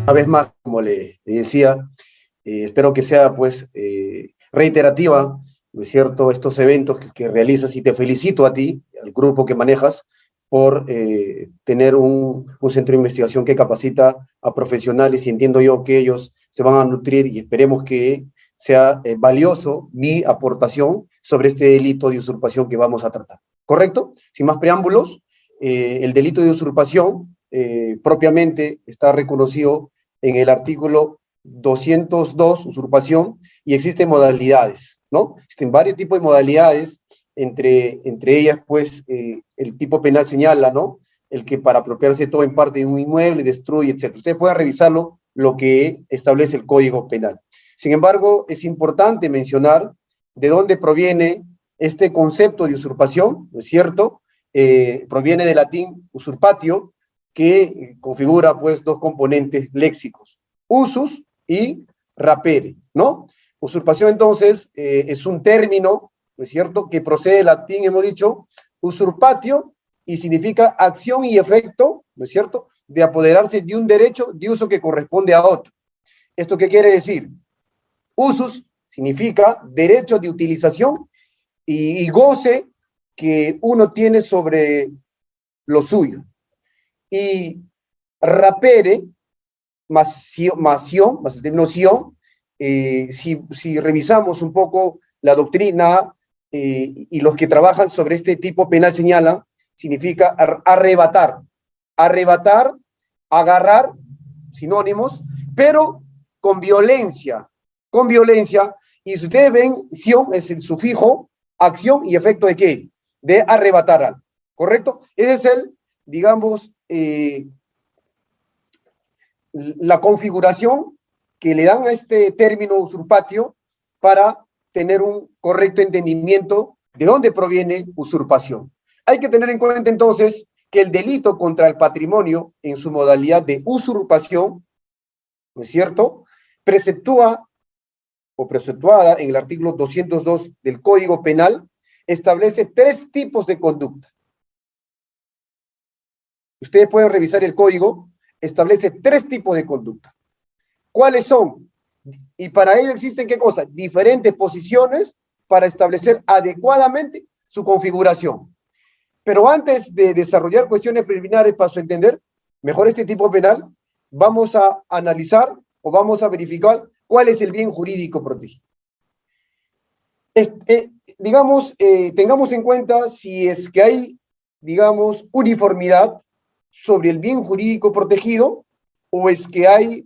Una vez más, como le decía, espero que sea pues reiterativa, ¿no es cierto?, estos eventos que realizas, y te felicito a ti, al grupo que manejas, por tener un centro de investigación que capacita a profesionales, y entiendo yo que ellos se van a nutrir, y esperemos que sea valioso mi aportación sobre este delito de usurpación que vamos a tratar. ¿Correcto? Sin más preámbulos, el delito de usurpación propiamente está reconocido en el artículo 202, usurpación, y existen modalidades, ¿no? Existen varios tipos de modalidades, entre ellas, pues, el tipo penal señala, ¿no?, el que para apropiarse todo en parte de un inmueble, destruye, etc. Ustedes pueden revisarlo, lo que establece el Código Penal. Sin embargo, es importante mencionar de dónde proviene este concepto de usurpación, ¿no es cierto? Proviene del latín usurpatio, que configura, pues, dos componentes léxicos: usus y rapere, ¿no? Usurpación, entonces, es un término, ¿no es cierto?, que procede del latín, hemos dicho, usurpatio, y significa acción y efecto, ¿no es cierto?, de apoderarse de un derecho de uso que corresponde a otro. ¿Esto qué quiere decir? Usus significa derecho de utilización y goce que uno tiene sobre lo suyo. Y rapere, más el término sion, si revisamos un poco la doctrina y los que trabajan sobre este tipo penal señalan, significa arrebatar, agarrar, sinónimos, pero con violencia, y si ustedes ven, sion es el sufijo, acción y efecto ¿de qué? De arrebatar algo, ¿correcto? Ese es el, digamos, la configuración que le dan a este término usurpatio para tener un correcto entendimiento de dónde proviene usurpación. Hay que tener en cuenta entonces que el delito contra el patrimonio en su modalidad de usurpación, ¿no es cierto?, preceptúa o preceptuada en el artículo 202 del Código Penal, establece tres tipos de conducta. Ustedes pueden revisar el código, establece tres tipos de conducta. ¿Cuáles son? Y para ello existen, ¿qué cosa? Diferentes posiciones para establecer adecuadamente su configuración. Pero antes de desarrollar cuestiones preliminares para su entender mejor este tipo penal, vamos a analizar o vamos a verificar cuál es el bien jurídico protegido. Tengamos en cuenta si es que hay, digamos, uniformidad sobre el bien jurídico protegido, o es que hay,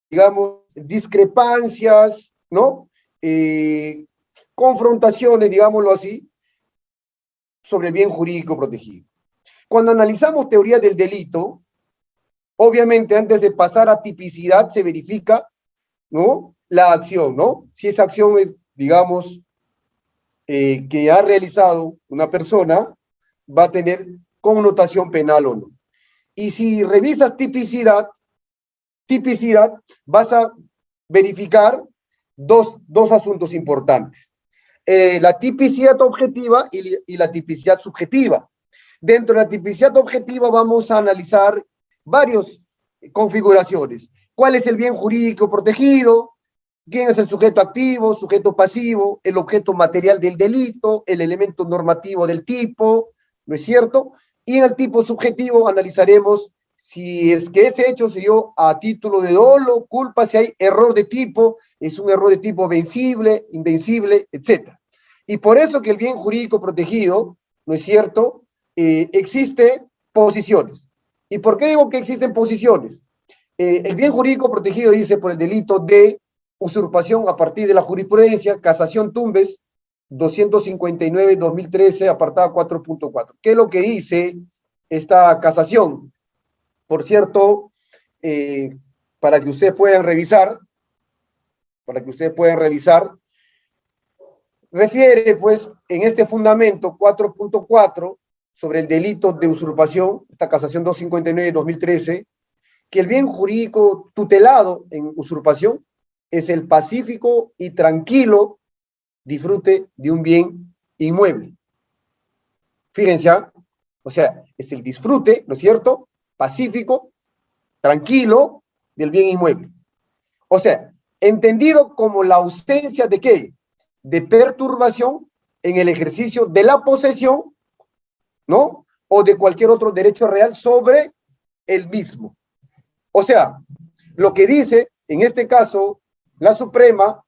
digamos, discrepancias, ¿no? Confrontaciones, digámoslo así, sobre el bien jurídico protegido. Cuando analizamos teoría del delito, obviamente antes de pasar a tipicidad se verifica, ¿no?, la acción, ¿no? Si esa acción es, digamos, que ha realizado una persona, va a tener connotación penal o no. Y si revisas tipicidad, vas a verificar dos asuntos importantes. La tipicidad objetiva y la tipicidad subjetiva. Dentro de la tipicidad objetiva vamos a analizar varias configuraciones. ¿Cuál es el bien jurídico protegido? ¿Quién es el sujeto activo, sujeto pasivo, el objeto material del delito, el elemento normativo del tipo, ¿no es cierto? Y en el tipo subjetivo analizaremos si es que ese hecho se dio a título de dolo, culpa, si hay error de tipo, es un error de tipo vencible, invencible, etc. Y por eso que el bien jurídico protegido, ¿no es cierto?, existe posiciones. ¿Y por qué digo que existen posiciones? El bien jurídico protegido dice por el delito de usurpación a partir de la jurisprudencia, Casación Tumbes, 259-2013, apartado 4.4. ¿Qué es lo que dice esta casación? Por cierto, para que ustedes puedan revisar, refiere, pues, en este fundamento 4.4 sobre el delito de usurpación, esta casación 259-2013, que el bien jurídico tutelado en usurpación es el pacífico y tranquilo disfrute de un bien inmueble. Fíjense, o sea, es el disfrute, ¿no es cierto?, pacífico, tranquilo, del bien inmueble. O sea, entendido como la ausencia de ¿qué? De perturbación en el ejercicio de la posesión, ¿no? O de cualquier otro derecho real sobre el mismo. O sea, lo que dice, en este caso, la Suprema,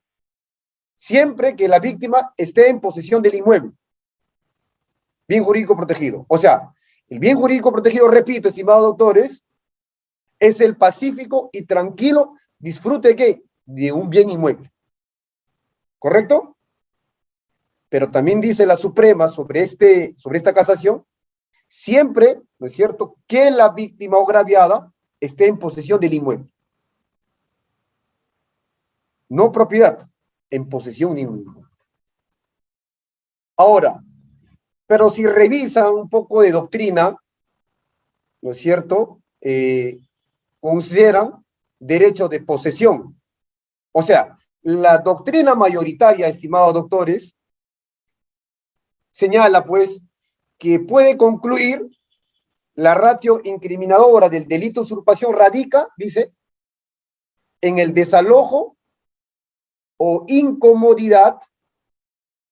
siempre que la víctima esté en posesión del inmueble, bien jurídico protegido. O sea, el bien jurídico protegido, repito, estimados doctores, es el pacífico y tranquilo disfrute ¿qué? De un bien inmueble. ¿Correcto? Pero también dice la Suprema sobre esta casación, siempre, ¿no es cierto?, que la víctima o agraviada esté en posesión del inmueble. No propiedad, en posesión de un inmueble. Ahora, pero si revisan un poco de doctrina, ¿no es cierto?, consideran derecho de posesión. O sea, la doctrina mayoritaria, estimados doctores, señala, pues, que puede concluir la ratio incriminadora del delito de usurpación radica, dice, en el desalojo o incomodidad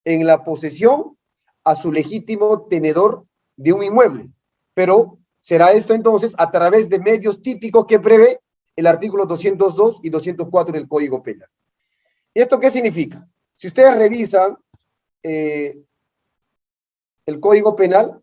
en la posesión a su legítimo tenedor de un inmueble. Pero será esto entonces a través de medios típicos que prevé el artículo 202 y 204 del Código Penal. ¿Y esto qué significa? Si ustedes revisan el Código Penal,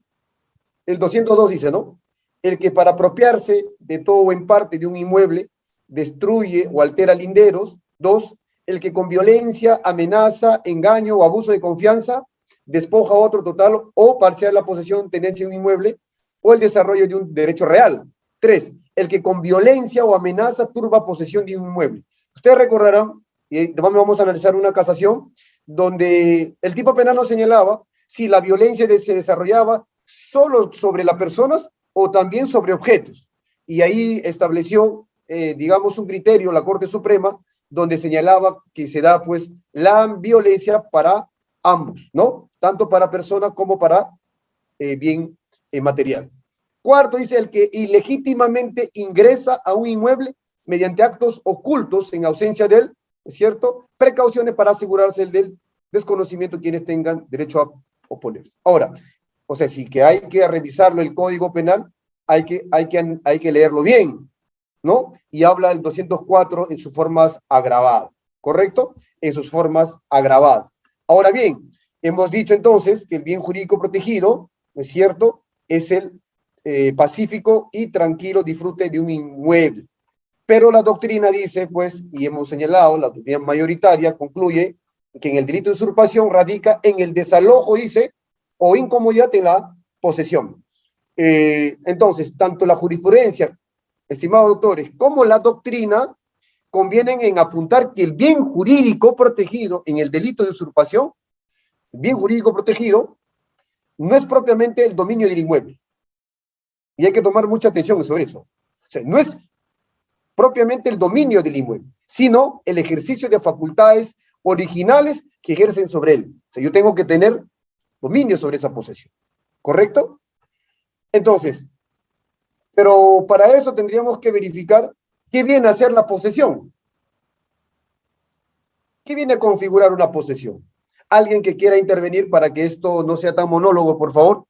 el 202 dice, ¿no? El que para apropiarse de todo o en parte de un inmueble destruye o altera linderos. 2, el que con violencia, amenaza, engaño o abuso de confianza despoja a otro total o parcial la posesión, tenencia de un inmueble o el desarrollo de un derecho real. 3, el que con violencia o amenaza turba posesión de un inmueble. Ustedes recordarán, y vamos a analizar una casación, donde el tipo penal nos señalaba si la violencia se desarrollaba solo sobre las personas o también sobre objetos. Y ahí estableció, digamos, un criterio, la Corte Suprema, donde señalaba que se da, pues, la violencia para ambos, ¿no? Tanto para persona como para bien material. Cuarto, dice el que ilegítimamente ingresa a un inmueble mediante actos ocultos en ausencia de él, ¿es cierto? Precauciones para asegurarse del desconocimiento de quienes tengan derecho a oponerse. Ahora, o sea, sí que hay que revisarlo el Código Penal, hay que leerlo bien, ¿no? Y habla del 204 en sus formas agravadas, ¿correcto? En sus formas agravadas. Ahora bien, hemos dicho entonces que el bien jurídico protegido, ¿no es cierto?, es el pacífico y tranquilo disfrute de un inmueble. Pero la doctrina dice, pues, y hemos señalado, la doctrina mayoritaria concluye que en el delito de usurpación radica en el desalojo, dice, o incomodidad en la posesión. Entonces, tanto la jurisprudencia, estimados doctores, como la doctrina convienen en apuntar que el bien jurídico protegido en el delito de usurpación, el bien jurídico protegido, no es propiamente el dominio del inmueble. Y hay que tomar mucha atención sobre eso. O sea, no es propiamente el dominio del inmueble, sino el ejercicio de facultades originales que ejercen sobre él. O sea, yo tengo que tener dominio sobre esa posesión. ¿Correcto? Entonces, pero para eso tendríamos que verificar qué viene a ser la posesión. ¿Qué viene a configurar una posesión? Alguien que quiera intervenir para que esto no sea tan monólogo, por favor.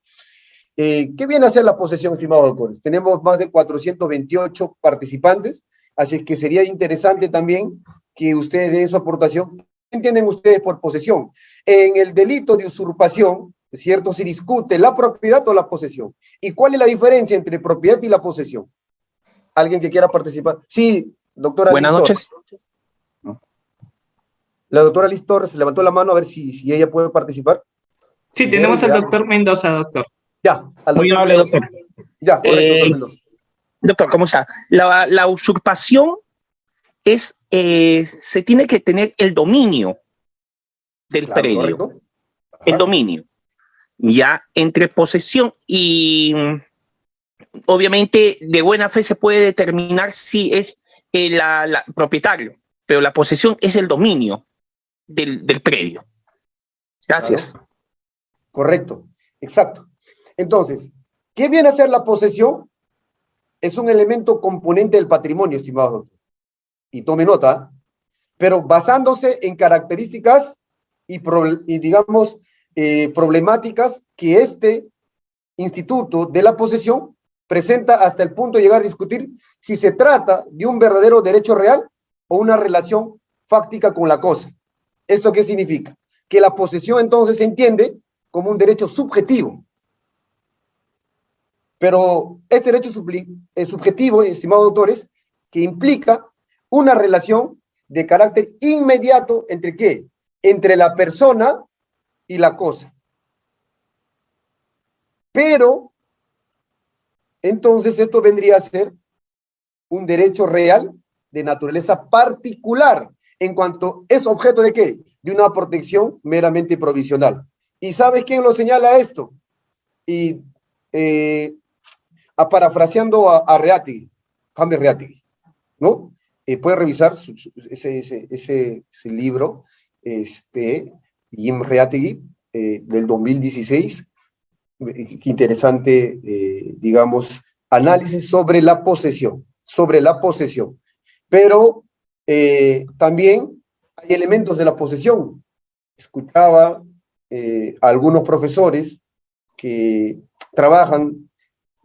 ¿Qué viene a ser la posesión, estimados doctores? Tenemos más de 428 participantes, así es que sería interesante también que ustedes den su aportación. ¿Qué entienden ustedes por posesión? En el delito de usurpación, ¿es cierto?, se discute la propiedad o la posesión. ¿Y cuál es la diferencia entre propiedad y la posesión? ¿Alguien que quiera participar? Sí, doctora Buenas Liz noches. Torres. La doctora Liz Torres levantó la mano a ver si ella puede participar. Sí, Primero tenemos y al ya. doctor Mendoza, doctor. Ya, al Muy doctor amable, Mendoza. doctor. Ya, correcto, doctor Mendoza. Doctor, ¿cómo está? La usurpación es, se tiene que tener el dominio del Claro, predio, correcto. el Ajá. dominio. Ya entre posesión y obviamente de buena fe se puede determinar si es la propietario, pero la posesión es el dominio del predio. Gracias. Claro, correcto, exacto. Entonces, ¿qué viene a ser la posesión? Es un elemento componente del patrimonio, estimado doctor. y tome nota, pero basándose en características y digamos, problemáticas que este instituto de la posesión presenta hasta el punto de llegar a discutir si se trata de un verdadero derecho real o una relación fáctica con la cosa. ¿Esto qué significa? Que la posesión entonces se entiende como un derecho subjetivo. Pero este derecho subjetivo, estimados autores, que implica una relación de carácter inmediato entre ¿qué? Entre la persona y la cosa. Pero, entonces esto vendría a ser un derecho real de naturaleza particular, en cuanto es objeto de ¿qué? De una protección meramente provisional. ¿Y sabes quién lo señala esto? Y parafraseando a Reategui, James Reategui, ¿no? Puede revisar ese libro, Jim Reategui, del 2016, qué interesante, digamos, análisis sobre la posesión, Pero también hay elementos de la posesión. Escuchaba a algunos profesores que trabajan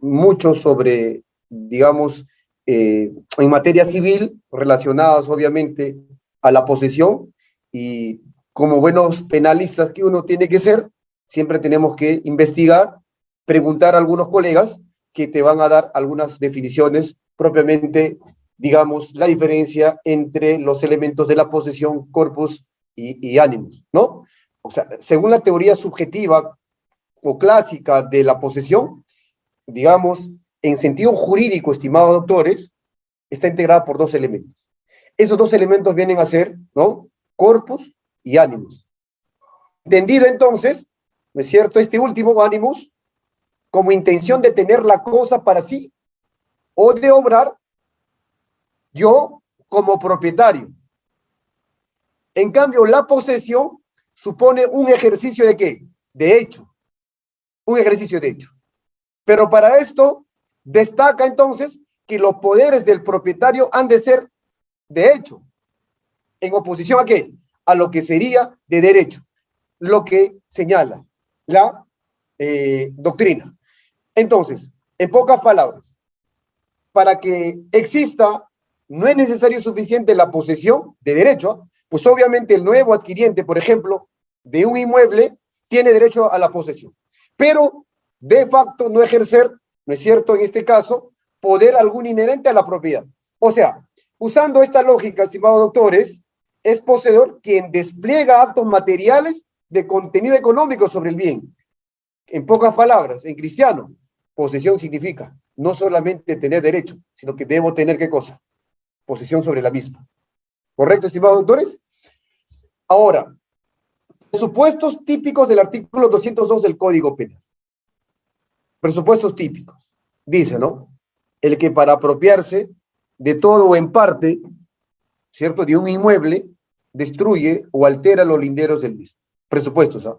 mucho sobre, digamos, en materia civil, relacionadas obviamente a la posesión, y como buenos penalistas que uno tiene que ser, siempre tenemos que investigar, preguntar a algunos colegas que te van a dar algunas definiciones propiamente, digamos, la diferencia entre los elementos de la posesión, corpus y ánimos, ¿no? O sea, según la teoría subjetiva o clásica de la posesión, digamos, en sentido jurídico, estimados doctores, está integrada por dos elementos. Esos dos elementos vienen a ser, ¿no? Corpus y ánimos. Entendido entonces, ¿no es cierto? Este último, ánimos, como intención de tener la cosa para sí o de obrar yo como propietario. En cambio, la posesión supone un ejercicio de ¿qué? De hecho. Un ejercicio de hecho. Pero para esto destaca entonces que los poderes del propietario han de ser de hecho, en oposición ¿a qué? A lo que sería de derecho, lo que señala la doctrina. Entonces, en pocas palabras, para que exista, no es necesario suficiente la posesión de derecho, pues obviamente el nuevo adquiriente, por ejemplo, de un inmueble, tiene derecho a la posesión, pero de facto no ejercer, ¿no es cierto?, en este caso, poder algún inherente a la propiedad. O sea, usando esta lógica, estimados doctores, es poseedor quien despliega actos materiales de contenido económico sobre el bien. En pocas palabras, en cristiano, posesión significa no solamente tener derecho, sino que debo tener ¿qué cosa? Posesión sobre la misma. ¿Correcto, estimados doctores? Ahora, presupuestos típicos del artículo 202 del Código Penal. Presupuestos típicos. Dice, ¿no? El que para apropiarse de todo o en parte, ¿cierto?, de un inmueble, destruye o altera los linderos del mismo. Presupuestos, ¿ah?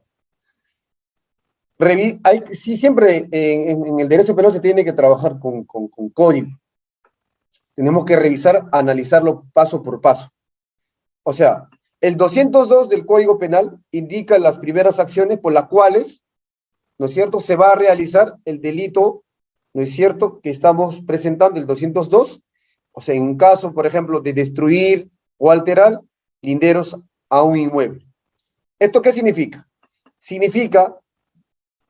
Sí, siempre en el derecho penal se tiene que trabajar con código. Tenemos que revisar, analizarlo paso por paso. O sea, el 202 del Código Penal indica las primeras acciones por las cuales, ¿no es cierto?, se va a realizar el delito, ¿no es cierto?, que estamos presentando, el 202, o sea, en un caso, por ejemplo, de destruir o alterar linderos a un inmueble. ¿Esto qué significa? Significa,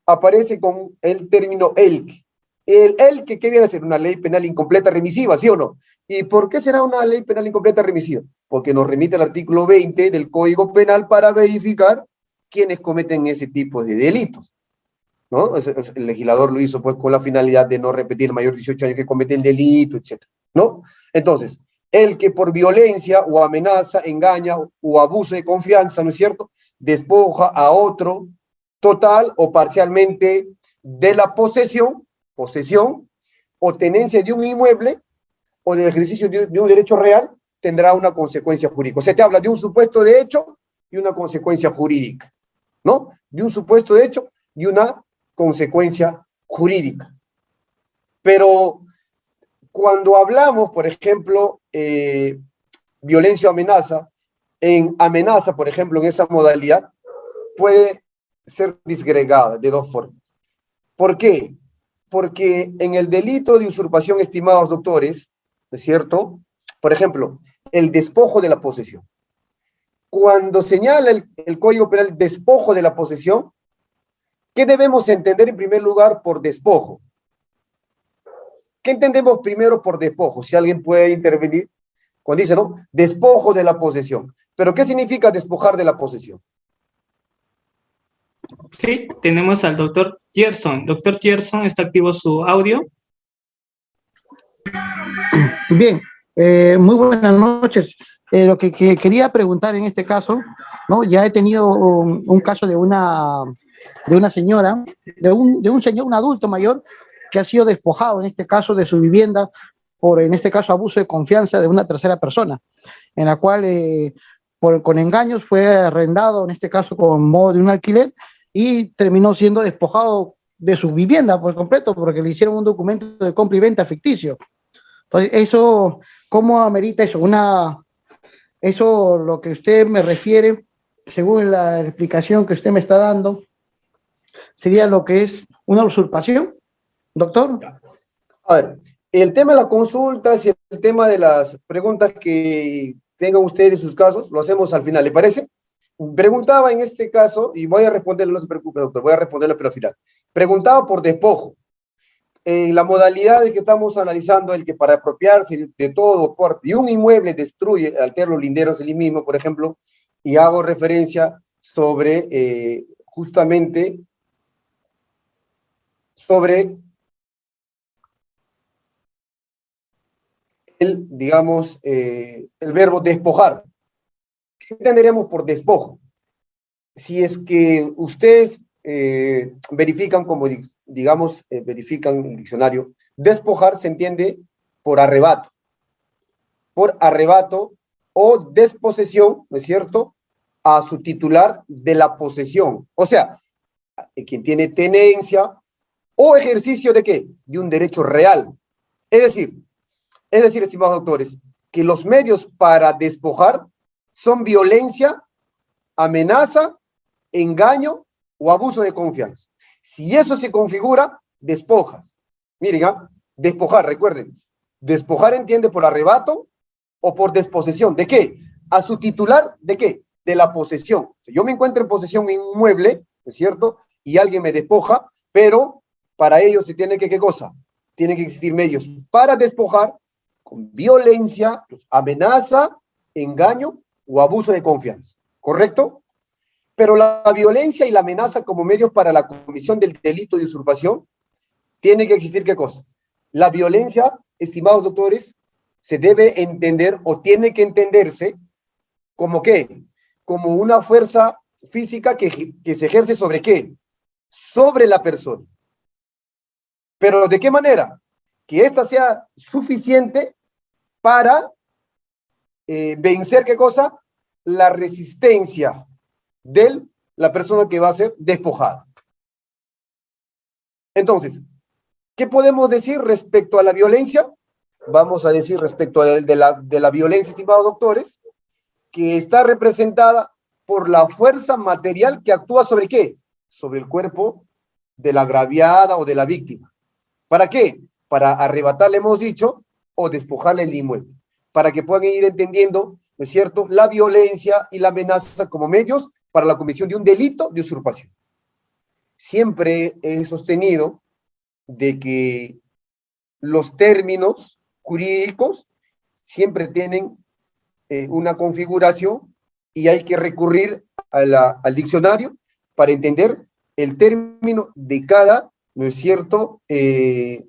aparece con el término ELC. El ELC, ¿qué viene a ser? Una ley penal incompleta remisiva, ¿sí o no? ¿Y por qué será una ley penal incompleta remisiva? Porque nos remite al artículo 20 del Código Penal para verificar quiénes cometen ese tipo de delitos, ¿no? El legislador lo hizo pues con la finalidad de no repetir mayor de 18 años que comete el delito, etc., ¿no? Entonces, el que por violencia o amenaza, engaña o abuso de confianza, ¿no es cierto?, despoja a otro total o parcialmente de la posesión o tenencia de un inmueble o del ejercicio de un derecho real, tendrá una consecuencia jurídica. O sea, te habla de un supuesto de hecho y una consecuencia jurídica, ¿no? De un supuesto de hecho y una consecuencia jurídica. Pero cuando hablamos, por ejemplo, violencia o amenaza, en amenaza, por ejemplo, en esa modalidad, puede ser disgregada de dos formas. ¿Por qué? Porque en el delito de usurpación, estimados doctores, ¿no es cierto? Por ejemplo, el despojo de la posesión. Cuando señala el Código Penal despojo de la posesión, ¿qué debemos entender en primer lugar por despojo? ¿Qué entendemos primero por despojo? Si alguien puede intervenir, cuando dice, ¿no? Despojo de la posesión. ¿Pero qué significa despojar de la posesión? Sí, tenemos al doctor Gerson. Doctor Gerson, ¿está activo su audio? Bien, muy buenas noches. Lo que quería preguntar en este caso, ¿no? Ya he tenido un caso de una señora, de un señor, un adulto mayor, que ha sido despojado, en este caso, de su vivienda por, en este caso, abuso de confianza de una tercera persona, en la cual, con engaños, fue arrendado, en este caso, con modo de un alquiler, y terminó siendo despojado de su vivienda por completo, porque le hicieron un documento de compra y venta ficticio. Entonces, eso, ¿cómo amerita eso? Eso, lo que usted me refiere, según la explicación que usted me está dando, sería lo que es una usurpación, doctor. A ver, el tema de las consultas y el tema de las preguntas que tengan ustedes en sus casos, lo hacemos al final, ¿le parece? Preguntaba en este caso, y voy a responderle, no se preocupe, doctor, voy a responderle, pero al final. Preguntaba por despojo. En la modalidad de que estamos analizando, el que para apropiarse de todo o parte de un inmueble destruye, altera los linderos del mismo, por ejemplo, y hago referencia sobre, justamente, sobre digamos, el verbo despojar. ¿Qué entenderemos por despojo? Si es que ustedes verifican, como digamos, verifican en el diccionario, despojar se entiende por arrebato o desposesión, ¿no es cierto?, a su titular de la posesión. O sea, quien tiene tenencia o ejercicio de ¿qué? De un derecho real. Es decir, estimados doctores, que los medios para despojar son violencia, amenaza, engaño o abuso de confianza. Si eso se configura, despojas. Miren, despojar, recuerden, despojar entiende por arrebato o por desposesión. ¿De qué? A su titular, ¿de qué? De la posesión. Si yo me encuentro en posesión en un mueble, ¿es cierto? Y alguien me despoja, pero para ello se tiene que, ¿qué cosa? Tienen que existir medios para despojar con violencia, amenaza, engaño o abuso de confianza. ¿Correcto? Pero la violencia y la amenaza como medios para la comisión del delito de usurpación, tiene que existir ¿qué cosa? La violencia, estimados doctores, se debe entender o tiene que entenderse como ¿qué? Como una fuerza física que se ejerce ¿sobre qué? Sobre la persona. ¿Pero de qué manera? Que ésta sea suficiente para vencer ¿qué cosa? La resistencia de la persona que va a ser despojada. Entonces, ¿qué podemos decir respecto a la violencia? Vamos a decir respecto de la violencia, estimados doctores, que está representada por la fuerza material que actúa ¿sobre qué? Sobre el cuerpo de la agraviada o de la víctima. ¿Para qué? Para arrebatarle, hemos dicho, o despojarle el inmueble. Para que puedan ir entendiendo, ¿no es cierto?, la violencia y la amenaza como medios para la comisión de un delito de usurpación. Siempre he sostenido de que los términos jurídicos siempre tienen una configuración y hay que recurrir al diccionario para entender el término de cada, ¿no es cierto?, de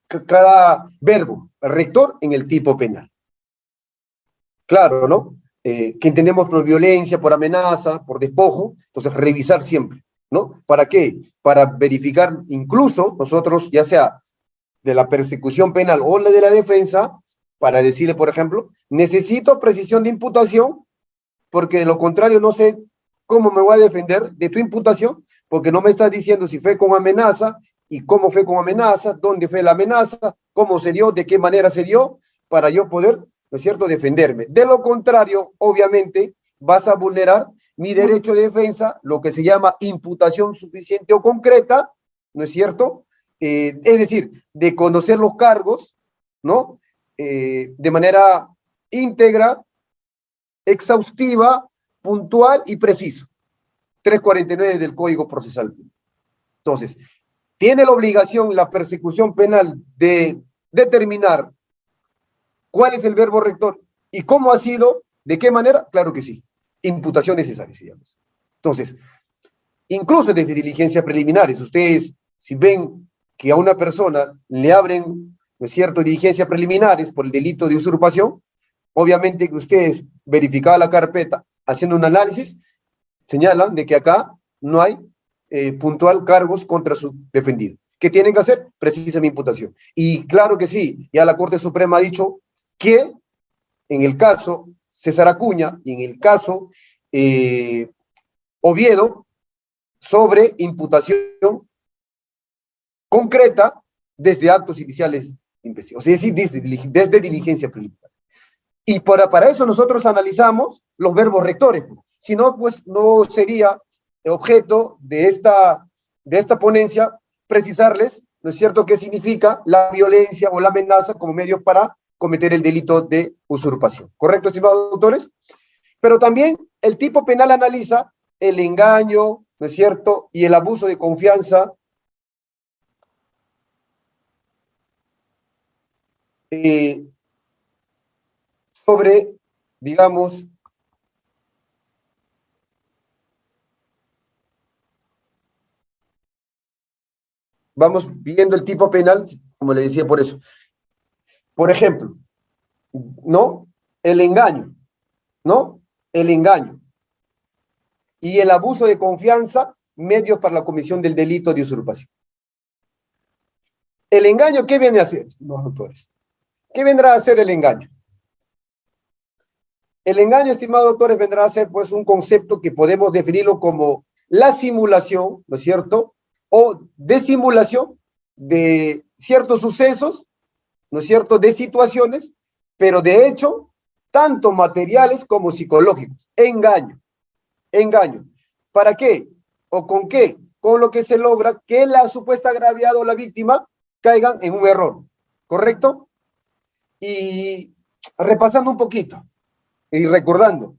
cada verbo rector en el tipo penal. Claro, ¿no? Que entendemos por violencia, por amenaza, por despojo, entonces revisar siempre, ¿no? ¿Para qué? Para verificar incluso nosotros, ya sea de la persecución penal o la de la defensa, para decirle, por ejemplo, necesito precisión de imputación, porque de lo contrario no sé cómo me voy a defender de tu imputación, porque no me estás diciendo si fue con amenaza, y cómo fue con amenaza, dónde fue la amenaza, cómo se dio, de qué manera se dio, para yo poder ¿no es cierto?, defenderme. De lo contrario, obviamente, vas a vulnerar mi derecho de defensa, lo que se llama imputación suficiente o concreta, ¿no es cierto? Es decir, de conocer los cargos, ¿no? De manera íntegra, exhaustiva, puntual y preciso. 349 del Código Procesal. Entonces, ¿tiene la obligación la persecución penal de determinar cuál es el verbo rector y cómo ha sido, de qué manera? Claro que sí. Imputación necesaria, se llama. Entonces, incluso desde diligencias preliminares, ustedes, si ven que a una persona le abren, ¿no es cierto?, diligencias preliminares por el delito de usurpación, obviamente que ustedes, verificada la carpeta, haciendo un análisis, señalan de que acá no hay puntual cargos contra su defendido. ¿Qué tienen que hacer? Precisa mi imputación. Y claro que sí, ya la Corte Suprema ha dicho que en el caso César Acuña y en el caso Oviedo, sobre imputación concreta desde actos iniciales de investigación, o sea, es decir, desde diligencia preliminar. Y para eso nosotros analizamos los verbos rectores, si no, pues no sería objeto de esta ponencia precisarles, ¿no es cierto?, qué significa la violencia o la amenaza como medios para cometer el delito de usurpación. ¿Correcto, estimados autores? Pero también el tipo penal analiza el engaño, ¿no es cierto?, y el abuso de confianza, sobre, digamos, vamos viendo el tipo penal, como le decía, por eso. Por ejemplo, ¿no? El engaño, ¿no? El engaño. Y el abuso de confianza, medios para la comisión del delito de usurpación. ¿El engaño qué viene a hacer, los autores? ¿Qué vendrá a hacer el engaño? El engaño, estimados doctores, vendrá a ser pues un concepto que podemos definirlo como la simulación, ¿no es cierto?, o desimulación de ciertos sucesos, ¿no es cierto?, de situaciones, pero de hecho, tanto materiales como psicológicos. Engaño. Engaño. ¿Para qué? ¿O con qué? Con lo que se logra que la supuesta agraviada o la víctima caigan en un error. ¿Correcto? Y repasando un poquito y recordando,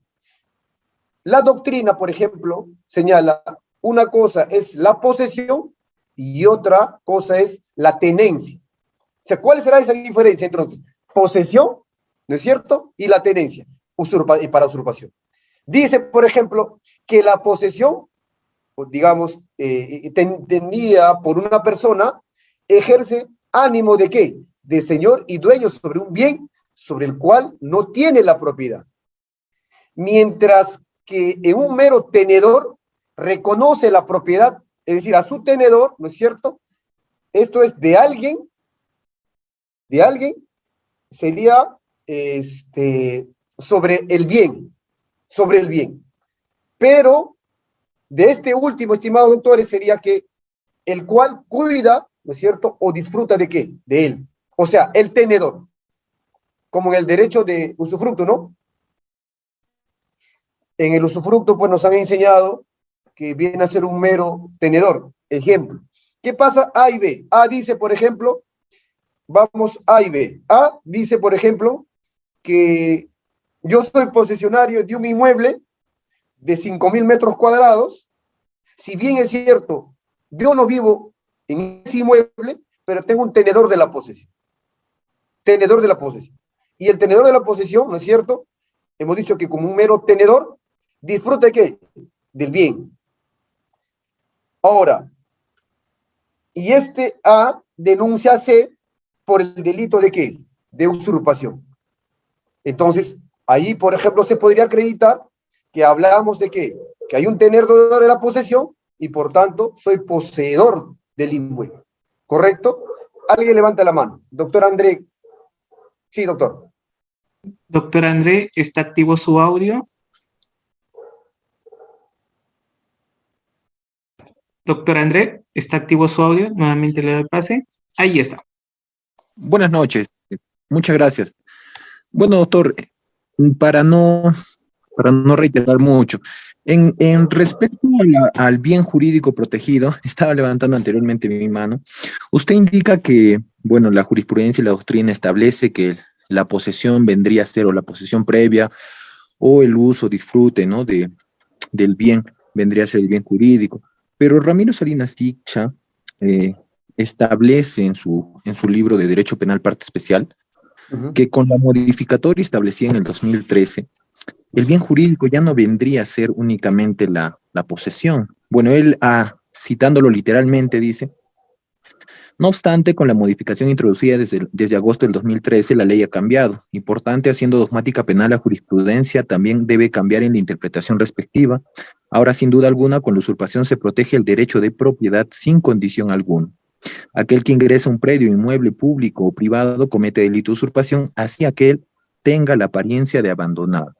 la doctrina, por ejemplo, señala una cosa es la posesión y otra cosa es la tenencia. O sea, ¿cuál será esa diferencia entonces? Posesión, ¿no es cierto?, y la tenencia para usurpación. Dice, por ejemplo, que la posesión, digamos, tenida por una persona, ejerce ánimo de ¿qué? De señor y dueño sobre un bien sobre el cual no tiene la propiedad. Mientras que en un mero tenedor reconoce la propiedad, es decir, a su tenedor, ¿no es cierto? Esto es de alguien, sería sobre el bien, Pero de este último, estimados doctores, sería que el cual cuida, ¿no es cierto?, o disfruta de ¿qué? De él. O sea, el tenedor, como en el derecho de usufructo, ¿no? En el usufructo, pues nos han enseñado que viene a ser un mero tenedor. Ejemplo. ¿Qué pasa A y B? A dice, por ejemplo, vamos A y B. A dice, por ejemplo, que yo soy posesionario de un inmueble de 5.000 metros cuadrados. Si bien es cierto, yo no vivo en ese inmueble, pero tengo un tenedor de la posesión. Tenedor de la posesión. Y el tenedor de la posesión, ¿no es cierto? Hemos dicho que como un mero tenedor, disfruta de ¿qué? Del bien. Ahora, y este A denuncia a C por el delito de ¿qué? De usurpación. Entonces, ahí, por ejemplo, se podría acreditar que hablamos de ¿qué? Que hay un tenedor de la posesión y, por tanto, soy poseedor del inmueble. ¿Correcto? Alguien levanta la mano. Doctor André. Sí, doctor. Doctor André, ¿está activo su audio? Doctor André, ¿está activo su audio? Nuevamente le doy pase. Ahí está. Buenas noches. Muchas gracias. Bueno, doctor, para no, para no reiterar mucho, en respecto al bien jurídico protegido, estaba levantando anteriormente mi mano, usted indica que, bueno, la jurisprudencia y la doctrina establece que la posesión vendría a ser o la posesión previa o el uso, disfrute, ¿no? Del bien, vendría a ser el bien jurídico. Pero Ramiro Salinas Dicha eh, establece en su libro de Derecho Penal Parte Especial Ujú. que con la modificatoria establecida en el 2013, el bien jurídico ya no vendría a ser únicamente la posesión. Bueno, él, citándolo literalmente, dice, no obstante, con la modificación introducida desde agosto del 2013, la ley ha cambiado. Importante, haciendo dogmática penal la jurisprudencia, también debe cambiar en la interpretación respectiva. Ahora, sin duda alguna, con la usurpación se protege el derecho de propiedad sin condición alguna. Aquel que ingresa a un predio, inmueble público o privado comete delito de usurpación, así aquel tenga la apariencia de abandonado.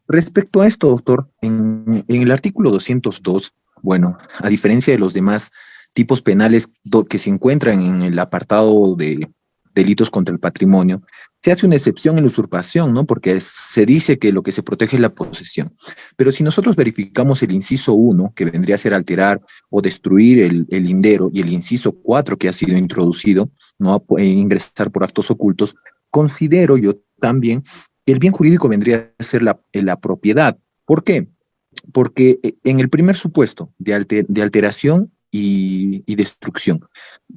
Respecto a esto, doctor, en el artículo 202, bueno, a diferencia de los demás tipos penales que se encuentran en el apartado de delitos contra el patrimonio, se hace una excepción en la usurpación, ¿no? Porque se dice que lo que se protege es la posesión. Pero si nosotros verificamos el inciso 1, que vendría a ser alterar o destruir el lindero, y el inciso 4, que ha sido introducido, ¿no? Ingresar por actos ocultos, considero yo también que el bien jurídico vendría a ser la propiedad. ¿Por qué? Porque en el primer supuesto de alteración y destrucción,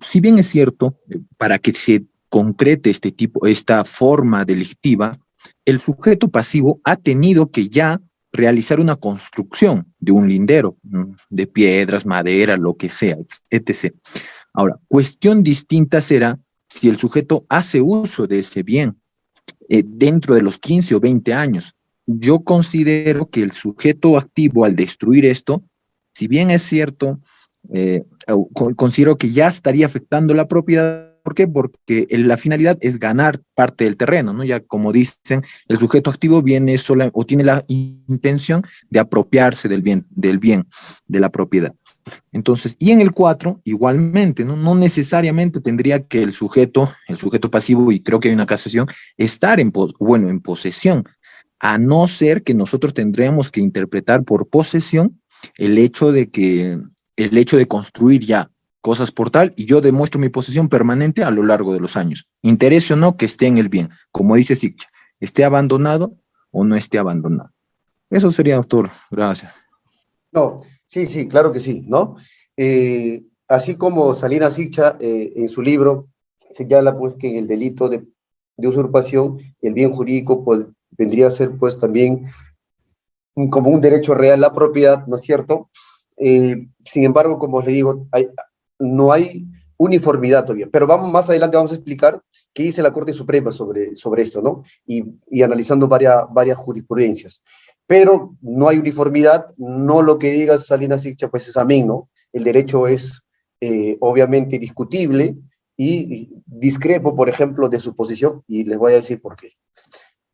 si bien es cierto, para que se concrete esta forma delictiva, el sujeto pasivo ha tenido que ya realizar una construcción de un lindero, de piedras, madera, lo que sea, etc. Ahora, cuestión distinta será si el sujeto hace uso de ese bien dentro de los 15 o 20 años. Yo considero que el sujeto activo al destruir esto, si bien es cierto, considero que ya estaría afectando la propiedad. ¿Por qué? Porque la finalidad es ganar parte del terreno, ¿no? Ya como dicen, el sujeto activo viene sola o tiene la intención de apropiarse del bien, de la propiedad. Entonces, y en el 4, igualmente, ¿no? No necesariamente tendría que el sujeto pasivo, y creo que hay una casación, estar en posesión, a no ser que nosotros tendremos que interpretar por posesión el hecho el hecho de construir ya cosas por tal, y yo demuestro mi posesión permanente a lo largo de los años, interese o no que esté en el bien, como dice Siccha, esté abandonado o no esté abandonado. Eso sería, doctor. Gracias. No, sí, sí, claro que sí, ¿no? Así como Salinas Sicha en su libro señala pues que en el delito de usurpación el bien jurídico pues, vendría a ser pues también como un derecho real la propiedad, ¿no es cierto? Sin embargo, como le digo, no hay uniformidad todavía, pero vamos más adelante, vamos a explicar qué dice la Corte Suprema sobre esto, ¿no? Y analizando varias jurisprudencias. Pero no hay uniformidad, no lo que diga Salinas Sicha, pues es amén, ¿no? El derecho es obviamente discutible y discrepo, por ejemplo, de su posición, y les voy a decir por qué.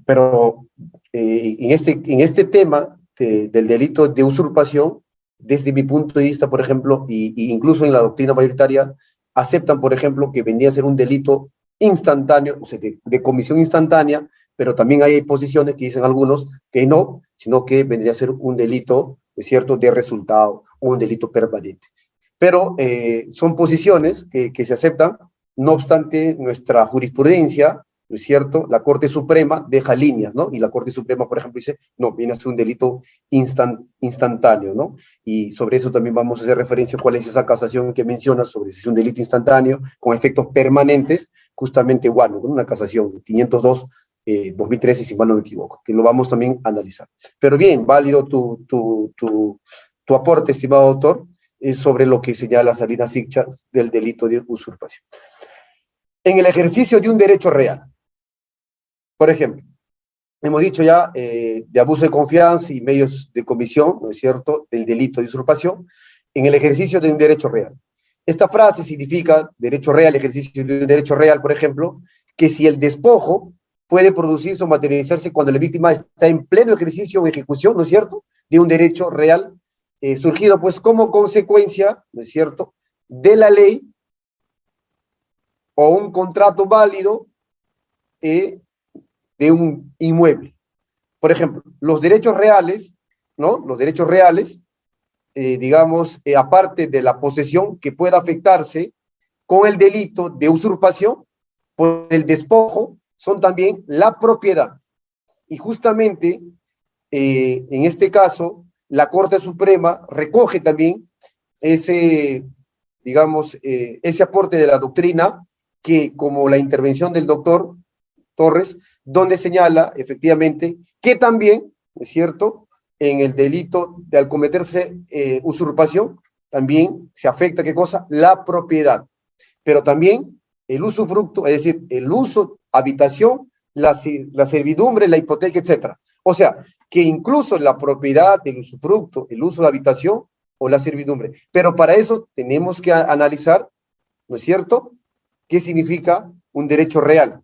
Pero en este tema del delito de usurpación, desde mi punto de vista, por ejemplo, y incluso en la doctrina mayoritaria, aceptan, por ejemplo, que vendría a ser un delito instantáneo, o sea, de comisión instantánea, pero también hay posiciones que dicen algunos que no, sino que vendría a ser un delito, es cierto, de resultado, o un delito permanente. Pero son posiciones que se aceptan, no obstante, nuestra jurisprudencia, ¿no es cierto? La Corte Suprema deja líneas, ¿no? Y la Corte Suprema, por ejemplo, dice, no, viene a ser un delito instantáneo, ¿no? Y sobre eso también vamos a hacer referencia a cuál es esa casación que menciona sobre si es un delito instantáneo con efectos permanentes, justamente igual, ¿no? Una casación 502 2013, si mal no me equivoco, que lo vamos también a analizar. Pero bien, válido tu aporte, estimado autor, sobre lo que señala Salinas Sicha del delito de usurpación. En el ejercicio de un derecho real, por ejemplo, hemos dicho ya de abuso de confianza y medios de comisión, ¿no es cierto?, del delito de usurpación, en el ejercicio de un derecho real. Esta frase significa derecho real, ejercicio de un derecho real, por ejemplo, que si el despojo puede producirse o materializarse cuando la víctima está en pleno ejercicio o ejecución, ¿no es cierto?, de un derecho real surgido pues como consecuencia, ¿no es cierto?, de la ley o un contrato válido de un inmueble. Por ejemplo, los derechos reales, ¿no? Los derechos reales, digamos, aparte de la posesión que pueda afectarse con el delito de usurpación por el despojo, son también la propiedad. Y justamente, en este caso, la Corte Suprema recoge también ese, digamos, ese aporte de la doctrina, que como la intervención del doctor Torres, donde señala efectivamente que también, ¿es cierto?, en el delito de al cometerse usurpación, también se afecta, ¿qué cosa? La propiedad, pero también el usufructo, es decir, el uso, habitación, la servidumbre, la hipoteca, etcétera. O sea, que incluso la propiedad, el usufructo, el uso de habitación o la servidumbre. Pero para eso tenemos que analizar, ¿no es cierto?, qué significa un derecho real.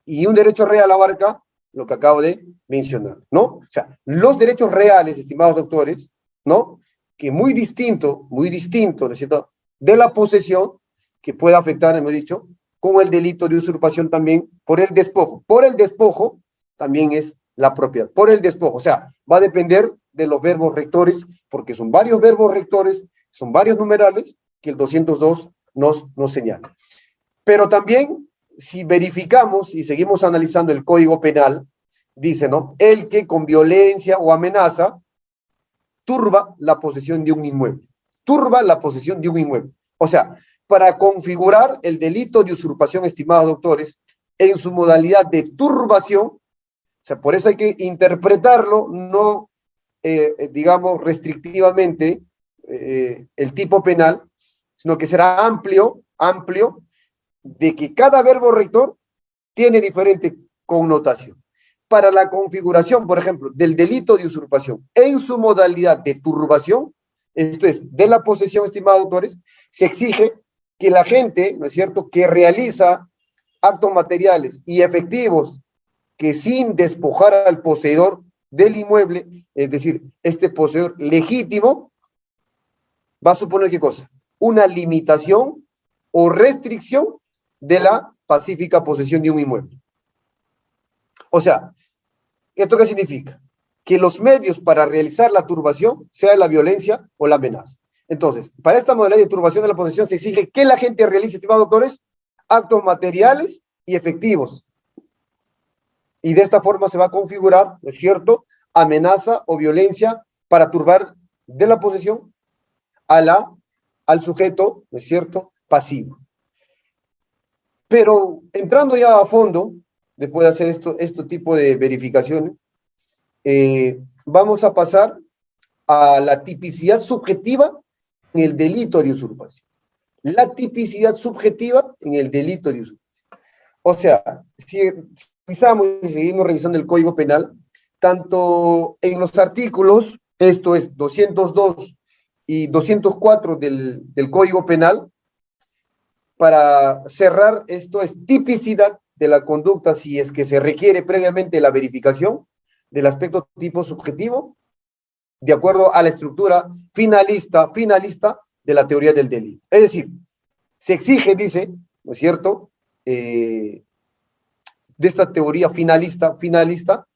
Y un derecho real abarca lo que acabo de mencionar, ¿no? O sea, los derechos reales, estimados doctores, ¿no? Que muy distinto, ¿no es cierto?, de la posesión, que puede afectar, hemos dicho, con el delito de usurpación también por el despojo. Por el despojo también es la propiedad, por el despojo. O sea, va a depender de los verbos rectores, porque son varios verbos rectores, son varios numerales que el 202 nos señala. Pero también, si verificamos y seguimos analizando el Código Penal, dice, ¿no?, el que con violencia o amenaza turba la posesión de un inmueble. Turba la posesión de un inmueble. O sea, para configurar el delito de usurpación, estimados doctores, en su modalidad de turbación, o sea, por eso hay que interpretarlo, no, digamos, restrictivamente, el tipo penal, sino que será amplio, de que cada verbo rector tiene diferente connotación. Para la configuración, por ejemplo, del delito de usurpación en su modalidad de turbación, esto es, de la posesión, estimados autores, se exige que la gente, ¿no es cierto?, que realiza actos materiales y efectivos que sin despojar al poseedor del inmueble, es decir, este poseedor legítimo, va a suponer ¿qué cosa? Una limitación o restricción de la pacífica posesión de un inmueble. O sea, ¿esto qué significa? Que los medios para realizar la turbación sea la violencia o la amenaza. Entonces, para esta modalidad de turbación de la posesión se exige que la gente realice, estimados doctores, actos materiales y efectivos. Y de esta forma se va a configurar, ¿no es cierto?, amenaza o violencia para turbar de la posesión al sujeto, ¿no es cierto?, pasivo. Pero entrando ya a fondo, después de hacer este tipo de verificaciones, vamos a pasar a la tipicidad subjetiva en el delito de usurpación. La tipicidad subjetiva en el delito de usurpación. O sea, si revisamos y seguimos revisando el Código Penal, tanto en los artículos, esto es 202 y 204 del Código Penal, para cerrar, esto es tipicidad de la conducta si es que se requiere previamente la verificación del aspecto tipo subjetivo, de acuerdo a la estructura finalista de la teoría del delito. Es decir, se exige, dice, ¿no es cierto?, de esta teoría finalista,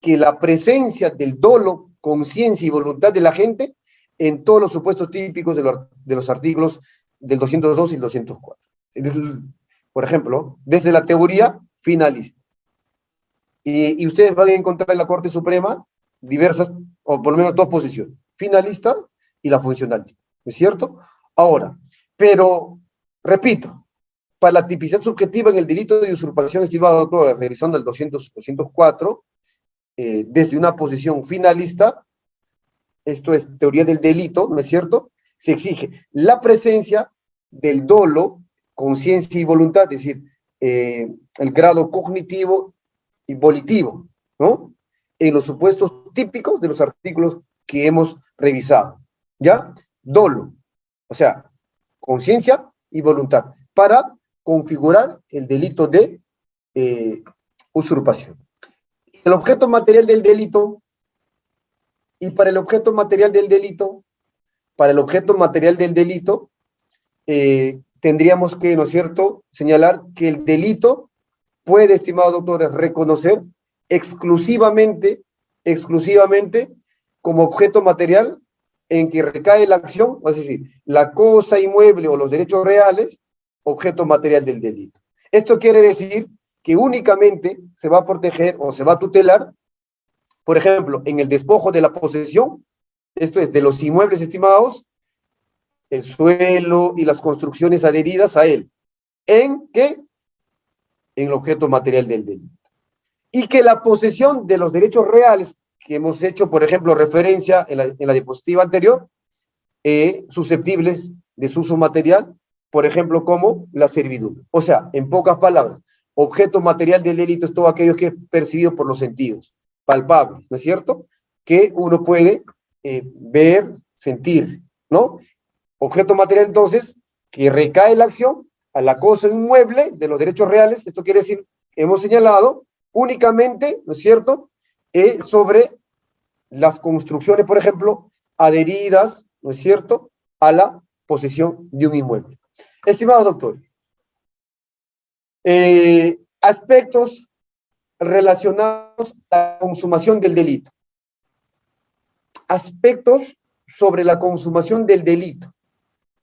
que la presencia del dolo, conciencia y voluntad de la gente en todos los supuestos típicos de los artículos del 202 y el 204. Por ejemplo, desde la teoría finalista. Y ustedes van a encontrar en la Corte Suprema diversas, o por lo menos dos posiciones, finalista y la funcionalista, ¿no es cierto? Ahora, pero, repito, para la tipicidad subjetiva en el delito de usurpación, estimado doctor, revisando el 204, desde una posición finalista, esto es teoría del delito, ¿no es cierto?, se exige la presencia del dolo, conciencia y voluntad, es decir, el grado cognitivo y volitivo, ¿no?, en los supuestos típicos de los artículos que hemos revisado, ¿ya? Dolo, o sea, conciencia y voluntad, para configurar el delito de usurpación. El objeto material del delito, y para el objeto material del delito, tendríamos que, ¿no es cierto?, señalar que el delito puede, estimados doctores, reconocer exclusivamente como objeto material en que recae la acción, es decir, la cosa inmueble o los derechos reales, objeto material del delito. Esto quiere decir que únicamente se va a proteger o se va a tutelar, por ejemplo, en el despojo de la posesión, esto es, de los inmuebles estimados, el suelo y las construcciones adheridas a él. ¿En qué? En el objeto material del delito. Y que la posesión de los derechos reales que hemos hecho, por ejemplo, referencia en la diapositiva anterior, susceptibles de su uso material, por ejemplo, como la servidumbre. O sea, en pocas palabras, objeto material del delito es todo aquello que es percibido por los sentidos, palpables, ¿no es cierto? Que uno puede ver, sentir, ¿no? Objeto material, entonces, que recae la acción a la cosa inmueble de los derechos reales, esto quiere decir, hemos señalado únicamente, ¿no es cierto?, sobre las construcciones, por ejemplo, adheridas, ¿no es cierto?, a la posesión de un inmueble. Estimados doctores, aspectos relacionados a la consumación del delito. Aspectos sobre la consumación del delito.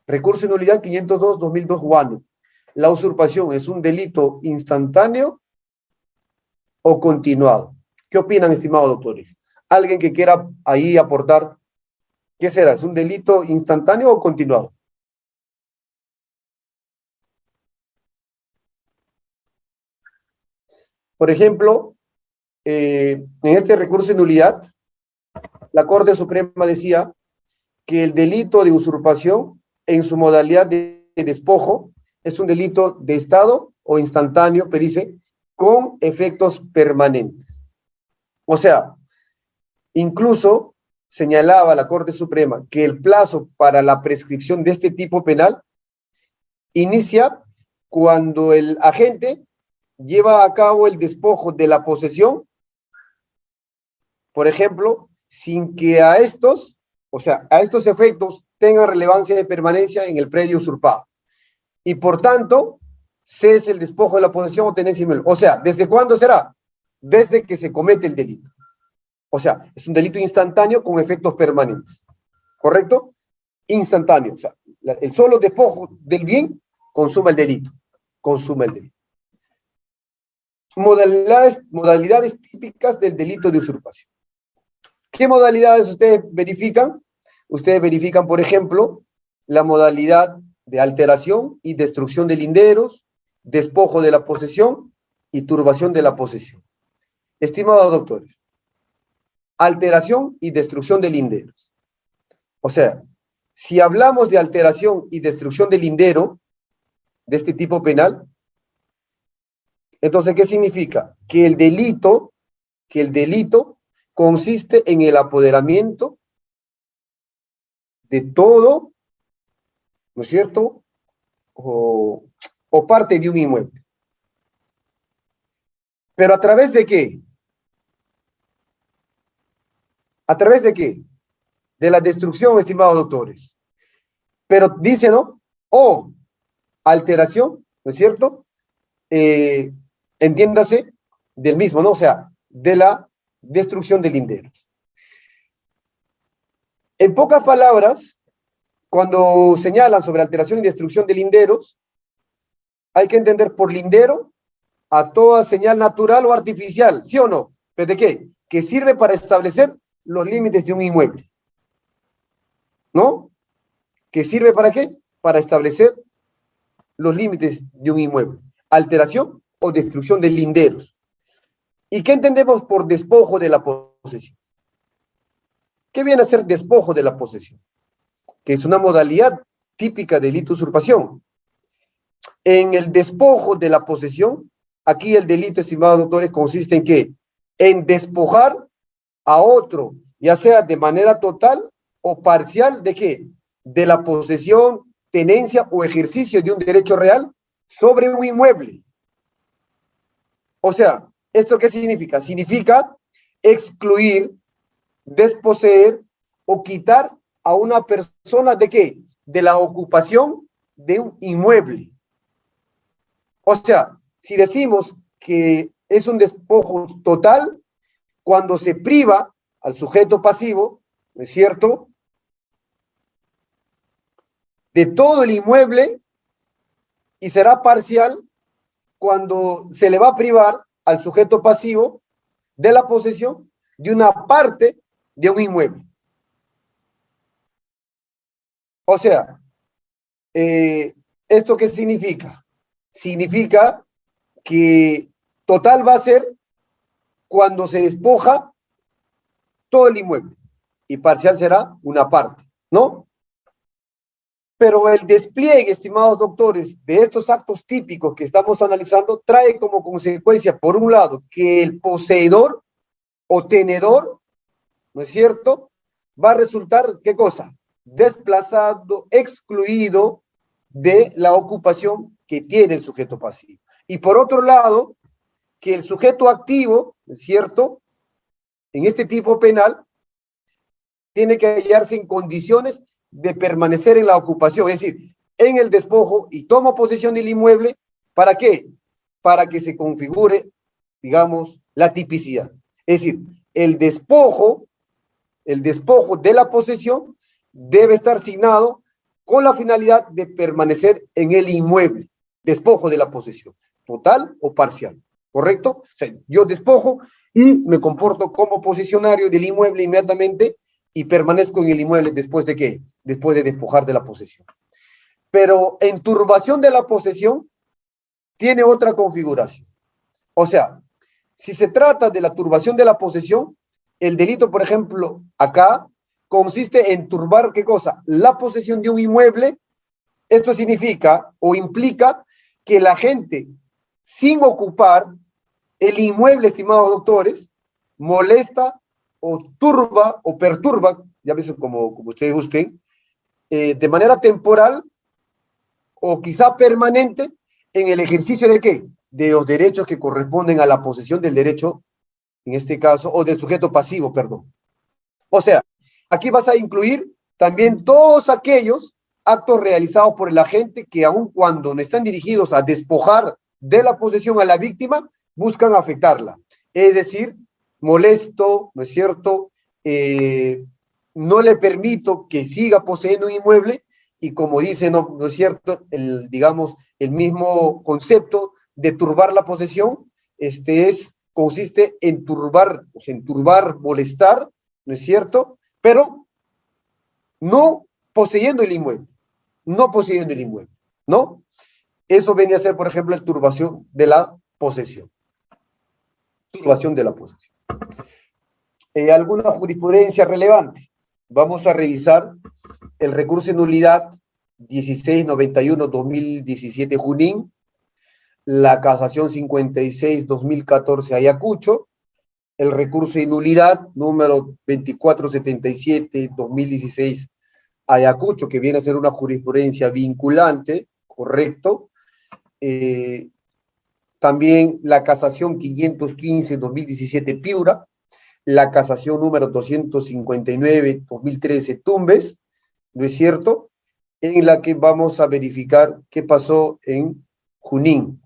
Recurso de nulidad 502-2002 Guano. La usurpación es un delito instantáneo o continuado. ¿Qué opinan, estimados doctores? Alguien que quiera ahí aportar, ¿qué será? ¿Es un delito instantáneo o continuado? Por ejemplo, en este recurso de nulidad, la Corte Suprema decía que el delito de usurpación en su modalidad de despojo es un delito de Estado o instantáneo, pero dice, con efectos permanentes. O sea, incluso señalaba la Corte Suprema que el plazo para la prescripción de este tipo penal inicia cuando el agente lleva a cabo el despojo de la posesión, por ejemplo, sin que a estos, o sea, a estos efectos tengan relevancia de permanencia en el predio usurpado. Y por tanto, cese el despojo de la posesión o tenencia inmueble. O sea, ¿desde cuándo será? Desde que se comete el delito. O sea, es un delito instantáneo con efectos permanentes. ¿Correcto? Instantáneo. O sea, el solo despojo del bien consuma el delito. Consuma el delito. Modalidades típicas del delito de usurpación. ¿Qué modalidades ustedes verifican? Ustedes verifican, por ejemplo, la modalidad de alteración y destrucción de linderos, despojo de la posesión y turbación de la posesión. Estimados doctores, alteración y destrucción de linderos. O sea, si hablamos de alteración y destrucción de lindero, de este tipo penal, entonces, ¿qué significa? Que el delito consiste en el apoderamiento de todo, ¿no es cierto?, o parte de un inmueble. ¿Pero a través de qué? ¿A través de qué? De la destrucción, estimados doctores. Pero dice, ¿no? O alteración, ¿no es cierto? Entiéndase del mismo, ¿no? O sea, de la destrucción de linderos. En pocas palabras, cuando señalan sobre alteración y destrucción de linderos, hay que entender por lindero a toda señal natural o artificial, ¿sí o no? ¿Pero de qué? Que sirve para establecer los límites de un inmueble, ¿no? ¿Que sirve para qué? Para establecer los límites de un inmueble. Alteración o destrucción de linderos. ¿Y qué entendemos por despojo de la posesión? ¿Qué viene a ser despojo de la posesión? Que es una modalidad típica de delito de usurpación. En el despojo de la posesión, aquí el delito, estimados doctores, consiste en ¿qué? En despojar a otro, ya sea de manera total o parcial, ¿de qué? De la posesión, tenencia o ejercicio de un derecho real sobre un inmueble. O sea, ¿esto qué significa? Significa excluir, desposeer o quitar a una persona ¿de qué? De la ocupación de un inmueble. O sea, si decimos que es un despojo total cuando se priva al sujeto pasivo, ¿no es cierto?, de todo el inmueble, y será parcial cuando se le va a privar al sujeto pasivo de la posesión de una parte de un inmueble. O sea, ¿esto qué significa? Significa que total va a ser cuando se despoja todo el inmueble y parcial será una parte, ¿no? Pero el despliegue, estimados doctores, de estos actos típicos que estamos analizando trae como consecuencia, por un lado, que el poseedor o tenedor, ¿no es cierto?, va a resultar, ¿qué cosa? Desplazado, excluido de la ocupación que tiene el sujeto pasivo. Y por otro lado, que el sujeto activo, ¿no es cierto?, en este tipo penal, tiene que hallarse en condiciones de permanecer en la ocupación, es decir, en el despojo, y toma posesión del inmueble. ¿Para qué? Para que se configure, digamos, la tipicidad. Es decir, el despojo de la posesión debe estar signado con la finalidad de permanecer en el inmueble. Despojo de la posesión, total o parcial, ¿correcto? O sea, yo despojo y me comporto como posesionario del inmueble inmediatamente y permanezco en el inmueble después de ¿qué? Después de despojar de la posesión. Pero en turbación de la posesión tiene otra configuración. O sea, si se trata de la turbación de la posesión, el delito, por ejemplo, acá, consiste en turbar, ¿qué cosa? La posesión de un inmueble. Esto significa o implica que la gente, sin ocupar el inmueble, estimados doctores, molesta o turba o perturba, ya ves como ustedes gusten, de manera temporal o quizá permanente en el ejercicio de ¿qué? De los derechos que corresponden a la posesión del derecho, en este caso, o del sujeto pasivo, perdón. O sea, aquí vas a incluir también todos aquellos actos realizados por el agente que aun cuando no están dirigidos a despojar de la posesión a la víctima, buscan afectarla. Es decir, molesto, ¿no es cierto?, no le permito que siga poseyendo un inmueble, y como dice, ¿no es cierto?, digamos, el mismo concepto de turbar la posesión, consiste en turbar, o sea, en turbar, molestar, ¿no es cierto?, pero no poseyendo el inmueble, ¿no? Eso venía a ser, por ejemplo, la turbación de la posesión. ¿Alguna jurisprudencia relevante? Vamos a revisar el recurso de nulidad 1691-2017 Junín, la casación 56-2014 Ayacucho, el recurso de nulidad número 2477-2016 Ayacucho, que viene a ser una jurisprudencia vinculante, correcto. También la casación 515-2017 Piura, la casación número 259-2013 Tumbes, ¿no es cierto?, en la que vamos a verificar qué pasó en Junín.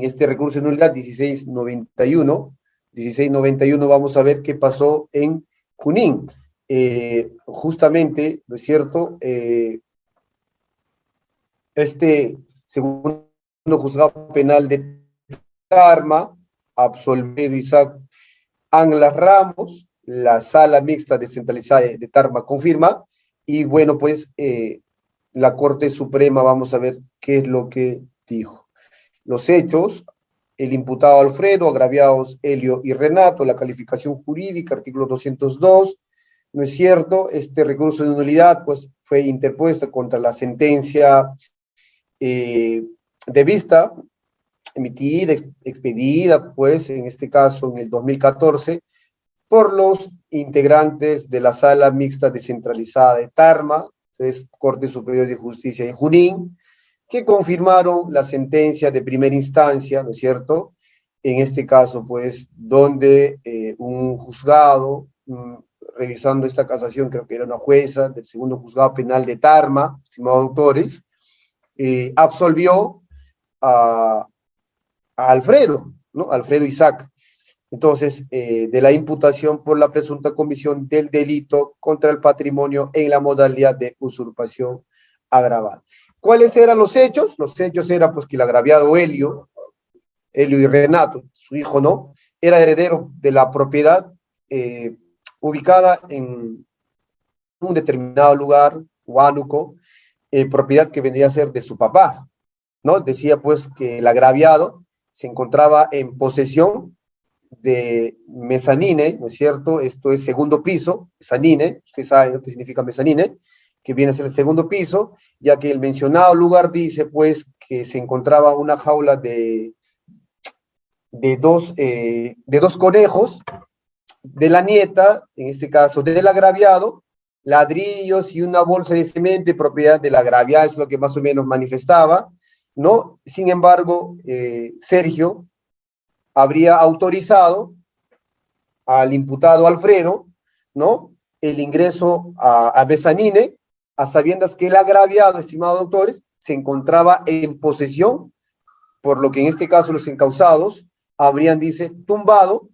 Este recurso de nulidad 1691, vamos a ver qué pasó en Junín. Justamente, ¿no es cierto?, segundo juzgado penal de Tarma absolvido Isaac Anglas Ramos, la sala mixta descentralizada de Tarma confirma, y bueno, pues la Corte Suprema, vamos a ver qué es lo que dijo. Los hechos: el imputado Alfredo, agraviados Helio y Renato, la calificación jurídica, artículo 202, ¿no es cierto? Este recurso de nulidad, pues, fue interpuesto contra la sentencia de vista, emitida, expedida, pues, en este caso, en el 2014, por los integrantes de la Sala Mixta Descentralizada de Tarma, entonces, Corte Superior de Justicia de Junín, que confirmaron la sentencia de primera instancia, ¿no es cierto?, en este caso, pues, donde un juzgado, revisando esta casación, creo que era una jueza del segundo juzgado penal de Tarma, estimados autores, absolvió a Alfredo, ¿no? Alfredo Isaac. Entonces, de la imputación por la presunta comisión del delito contra el patrimonio en la modalidad de usurpación agravada. ¿Cuáles eran los hechos? Los hechos eran pues que el agraviado Helio y Renato, su hijo no, era heredero de la propiedad ubicada en un determinado lugar, Huánuco, propiedad que vendría a ser de su papá, ¿no? Decía pues que el agraviado se encontraba en posesión de mezanine, ¿no es cierto? Esto es segundo piso, mezanine, usted sabe lo que significa mezanine, que viene a ser el segundo piso, ya que el mencionado lugar dice pues que se encontraba una jaula de dos conejos, de la nieta, en este caso del agraviado, ladrillos y una bolsa de cemento, propiedad del agraviado, es lo que más o menos manifestaba, ¿no? Sin embargo, Sergio habría autorizado al imputado Alfredo, ¿no? El ingreso a mezanine, a sabiendas que el agraviado, estimados doctores, se encontraba en posesión, por lo que en este caso los encausados habrían, dice, tumbado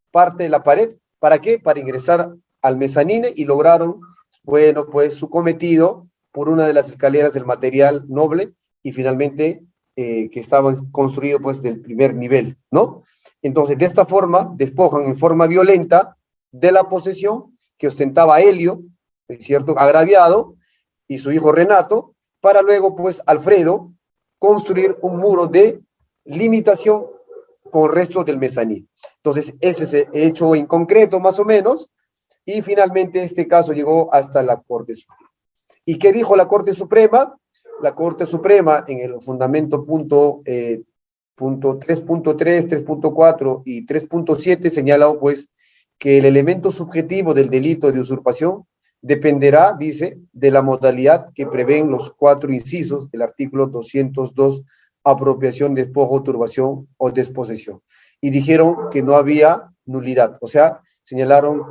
parte de la pared. ¿Para qué? Para ingresar al mezanine y lograron, bueno, pues su cometido por una de las escaleras del material noble y finalmente que estaban construidos pues del primer nivel, ¿no? Entonces, de esta forma, despojan en forma violenta de la posesión que ostentaba Helio, es cierto, agraviado, y su hijo Renato, para luego, pues, Alfredo, construir un muro de limitación con restos del mezanín. Entonces, ese es el hecho en concreto, más o menos, y finalmente este caso llegó hasta la Corte Suprema. ¿Y qué dijo la Corte Suprema? La Corte Suprema, en el fundamento punto 3.3, 3.4 y 3.7, señala pues que el elemento subjetivo del delito de usurpación dependerá, dice, de la modalidad que prevén los 4 incisos del artículo 202, apropiación, despojo, turbación o desposesión. Y dijeron que no había nulidad, o sea, señalaron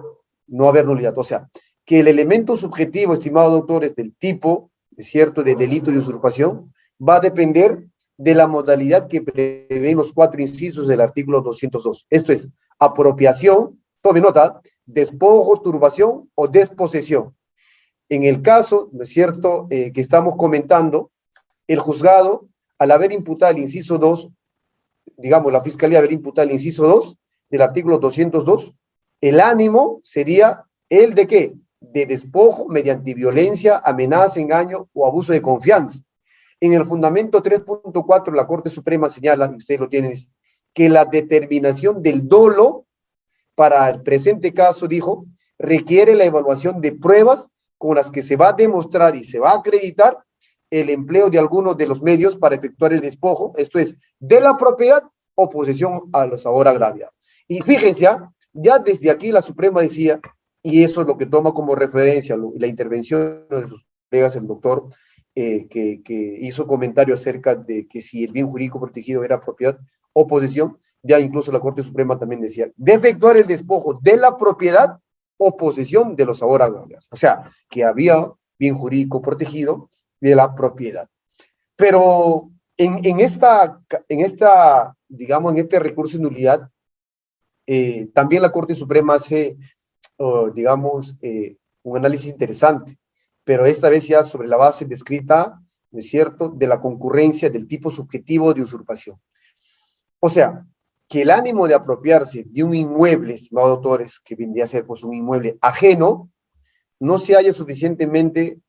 no haber nulidad, o sea, que el elemento subjetivo, estimados doctores, del tipo, es cierto, de delito de usurpación, va a depender de la modalidad que prevén los 4 incisos del artículo 202. Esto es, apropiación, tome nota, despojo, turbación o desposesión. En el caso, ¿no es cierto?, que estamos comentando, el juzgado, al haber imputado el inciso 2, digamos, la fiscalía haber imputado el inciso 2 del artículo 202, el ánimo sería el de ¿qué? De despojo mediante violencia, amenaza, engaño o abuso de confianza. En el fundamento 3.4, la Corte Suprema señala, y ustedes lo tienen, que la determinación del dolo para el presente caso, dijo, requiere la evaluación de pruebas con las que se va a demostrar y se va a acreditar el empleo de algunos de los medios para efectuar el despojo, esto es, de la propiedad o posesión a los ahora agraviados. Y fíjense, ya desde aquí la Suprema decía, y eso es lo que toma como referencia la intervención de sus colegas, el doctor, que hizo comentario acerca de que si el bien jurídico protegido era propiedad o posesión, ya incluso la Corte Suprema también decía, de efectuar el despojo de la propiedad o posesión de los ahora agraviados. O sea, que había bien jurídico protegido de la propiedad. Pero en esta, digamos, en este recurso de nulidad, también la Corte Suprema hace, digamos, un análisis interesante, pero esta vez ya sobre la base descrita, ¿no es cierto?, de la concurrencia del tipo subjetivo de usurpación. O sea, que el ánimo de apropiarse de un inmueble, estimados autores, que vendría a ser pues un inmueble ajeno, no se haya suficientemente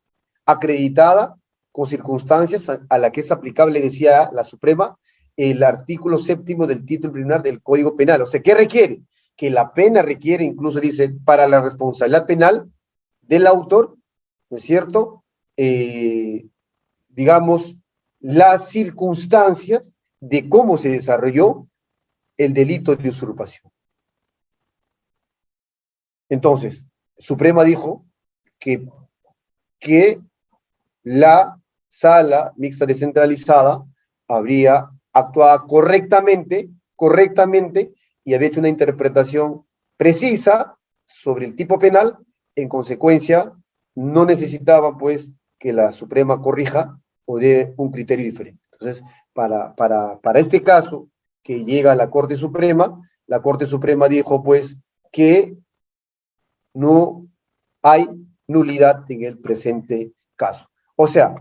acreditada con circunstancias a la que es aplicable, decía la Suprema, el artículo 7º del título preliminar del Código Penal. O sea, ¿qué requiere? Que la pena requiere, incluso dice, para la responsabilidad penal del autor, ¿no es cierto?, digamos, las circunstancias de cómo se desarrolló el delito de usurpación. Entonces, Suprema dijo que la sala mixta descentralizada habría actuado correctamente, y había hecho una interpretación precisa sobre el tipo penal. En consecuencia, no necesitaba, pues, que la Suprema corrija o dé un criterio diferente. Entonces, para este caso, que llega a la Corte Suprema dijo pues que no hay nulidad en el presente caso. O sea,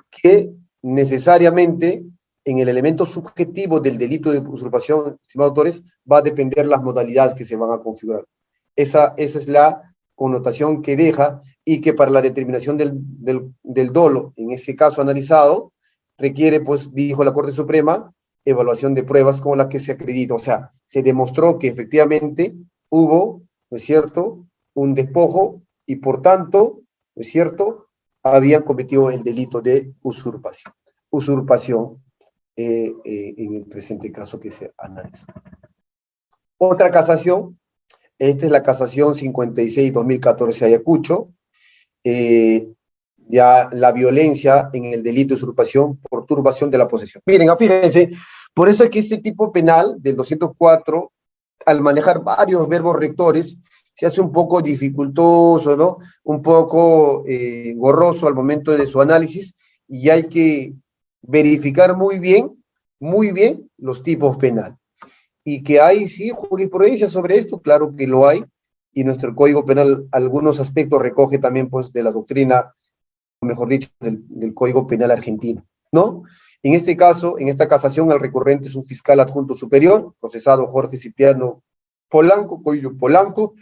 que necesariamente en el elemento subjetivo del delito de usurpación, estimados autores, va a depender las modalidades que se van a configurar. Esa es la connotación que deja, y que para la determinación del dolo, en ese caso analizado, requiere, pues, dijo la Corte Suprema, evaluación de pruebas con la que se acredita. O sea, se demostró que efectivamente hubo, ¿no es cierto?, un despojo, y por tanto, ¿no es cierto?, habían cometido el delito de usurpación. En el presente caso que se analiza. Otra casación, esta es la casación 56-2014 Ayacucho, ya la violencia en el delito de usurpación por turbación de la posesión. Miren, fíjense, por eso es que este tipo penal del 204, al manejar varios verbos rectores, se hace un poco dificultoso, ¿no? Un poco gorroso al momento de su análisis, y hay que verificar muy bien los tipos penales. Y que hay, sí, jurisprudencia sobre esto, claro que lo hay, y nuestro Código Penal algunos aspectos recoge también, pues, de la doctrina, o mejor dicho, del Código Penal argentino, ¿no? En este caso, en esta casación, el recurrente es un fiscal adjunto superior, procesado Jorge Cipriano Polanco, Coelho Polanco,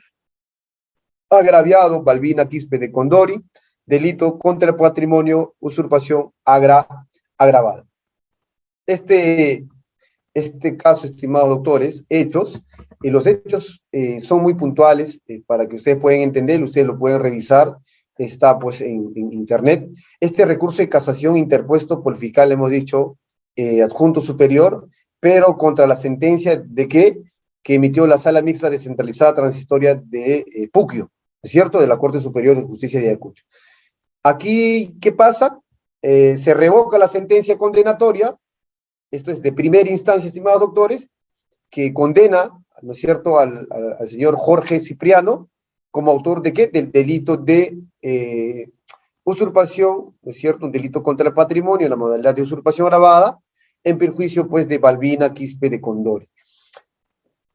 agraviado Balbina Quispe de Condori, delito contra el patrimonio, usurpación agravada. Este caso, estimados doctores, hechos, y los hechos son muy puntuales, para que ustedes puedan entender, ustedes lo pueden revisar, está pues en internet. Este recurso de casación interpuesto por el fiscal, hemos dicho, adjunto superior, pero contra la sentencia de que emitió la Sala Mixta Descentralizada Transitoria de Puquio, ¿es cierto?, de la Corte Superior de Justicia de Ayacucho. Aquí, ¿qué pasa? Se revoca la sentencia condenatoria. Esto es de primera instancia, estimados doctores, que condena, ¿no es cierto?, al señor Jorge Cipriano como autor de ¿qué? Del delito de usurpación, ¿no es cierto?, un delito contra el patrimonio, la modalidad de usurpación agravada, en perjuicio, pues, de Balbina Quispe de Condori.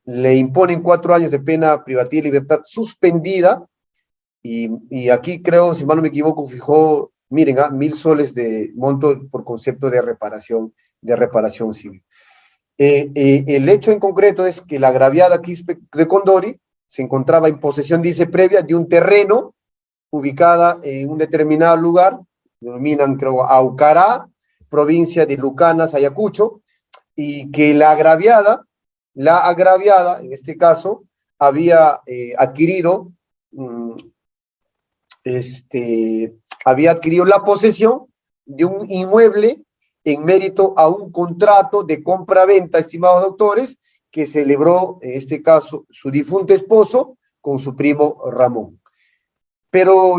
Le imponen 4 años de pena privativa de libertad suspendida, y aquí creo, si mal no me equivoco, fijó, miren, 1.000 soles de monto por concepto de reparación civil. El hecho en concreto es que la agraviada Quispe de Condori se encontraba en posesión, dice, previa de un terreno ubicada en un determinado lugar, denominan, creo, Aucará, provincia de Lucanas, Ayacucho, y que la agraviada, en este caso, había adquirido la posesión de un inmueble en mérito a un contrato de compra-venta, estimados doctores, que celebró, en este caso, su difunto esposo con su primo Ramón. Pero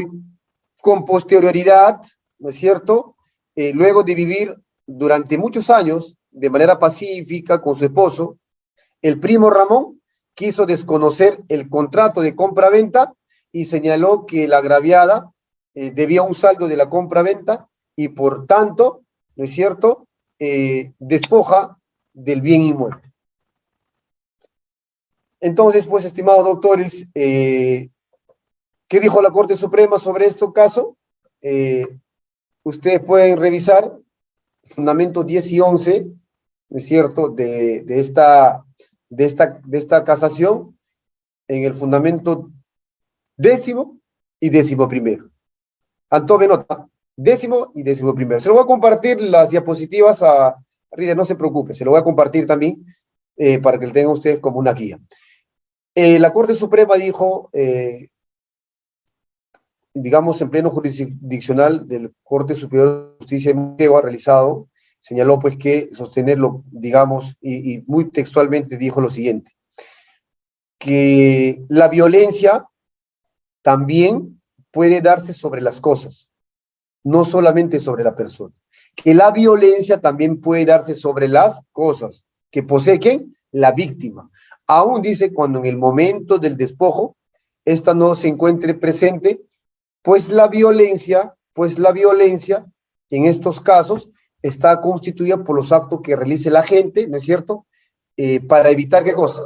con posterioridad, ¿no es cierto?, luego de vivir durante muchos años de manera pacífica con su esposo, el primo Ramón quiso desconocer el contrato de compra-venta y señaló que la agraviada debía un saldo de la compra-venta, y por tanto, ¿no es cierto?, despoja del bien inmueble. Entonces, pues, estimados doctores, ¿qué dijo la Corte Suprema sobre este caso? Ustedes pueden revisar fundamentos 10 y 11, ¿no es cierto?, de esta casación, en el fundamento 10º y 11º. Tome nota, 10º y 11º. Se lo voy a compartir las diapositivas a Rida, no se preocupe, se lo voy a compartir también para que lo tengan ustedes como una guía. La Corte Suprema dijo, digamos, en pleno jurisdiccional del Corte Superior de Justicia que ha realizado, señaló pues que sostenerlo, digamos, y muy textualmente dijo lo siguiente, que la violencia también puede darse sobre las cosas, no solamente sobre la persona, que la violencia también puede darse sobre las cosas que posee ¿quién? La víctima. Aún dice cuando en el momento del despojo esta no se encuentre presente, pues la violencia en estos casos está constituida por los actos que realice la gente, ¿no es cierto? Para evitar, ¿qué cosa?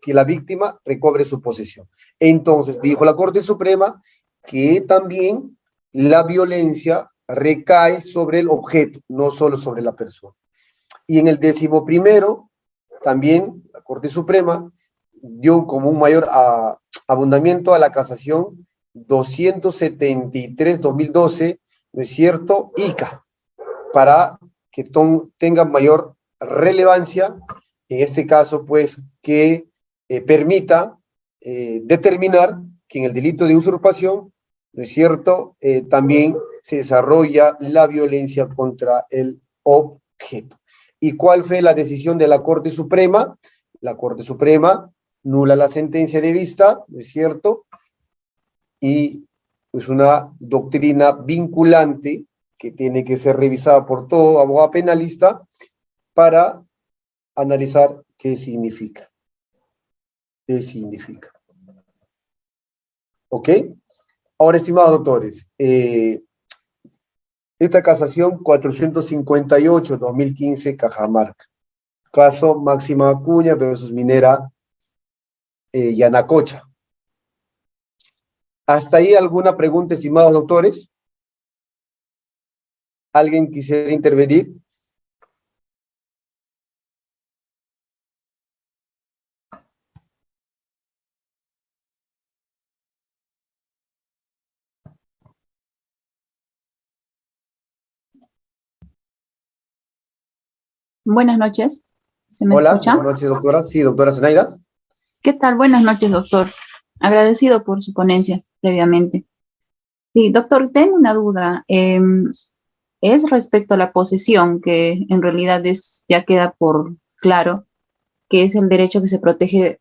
Que la víctima recobre su posesión. Entonces, dijo la Corte Suprema que también la violencia recae sobre el objeto, no solo sobre la persona. Y en el 11º, también la Corte Suprema dio como un mayor abundamiento a la casación 273-2012, ¿no es cierto? ICA, para que tenga mayor relevancia, en este caso, pues, que permita determinar que en el delito de usurpación, ¿no es cierto?, también se desarrolla la violencia contra el objeto. ¿Y cuál fue la decisión de la Corte Suprema? La Corte Suprema nula la sentencia de vista, ¿no es cierto?, y es una doctrina vinculante que tiene que ser revisada por todo abogado penalista para analizar qué significa. ¿Qué significa? ¿Ok? Ahora, estimados doctores, esta casación 458-2015 Cajamarca, caso Máxima Acuña versus Minera Yanacocha. ¿Hasta ahí alguna pregunta, estimados doctores? ¿Alguien quisiera intervenir? Buenas noches. ¿Se me Hola, escucha? buenas noches, doctora. Sí, doctora Zenaida. ¿Qué tal? Buenas noches, doctor. Agradecido por su ponencia previamente. Sí, doctor, tengo una duda. Es respecto a la posesión, que en realidad ya queda por claro que es el derecho que se protege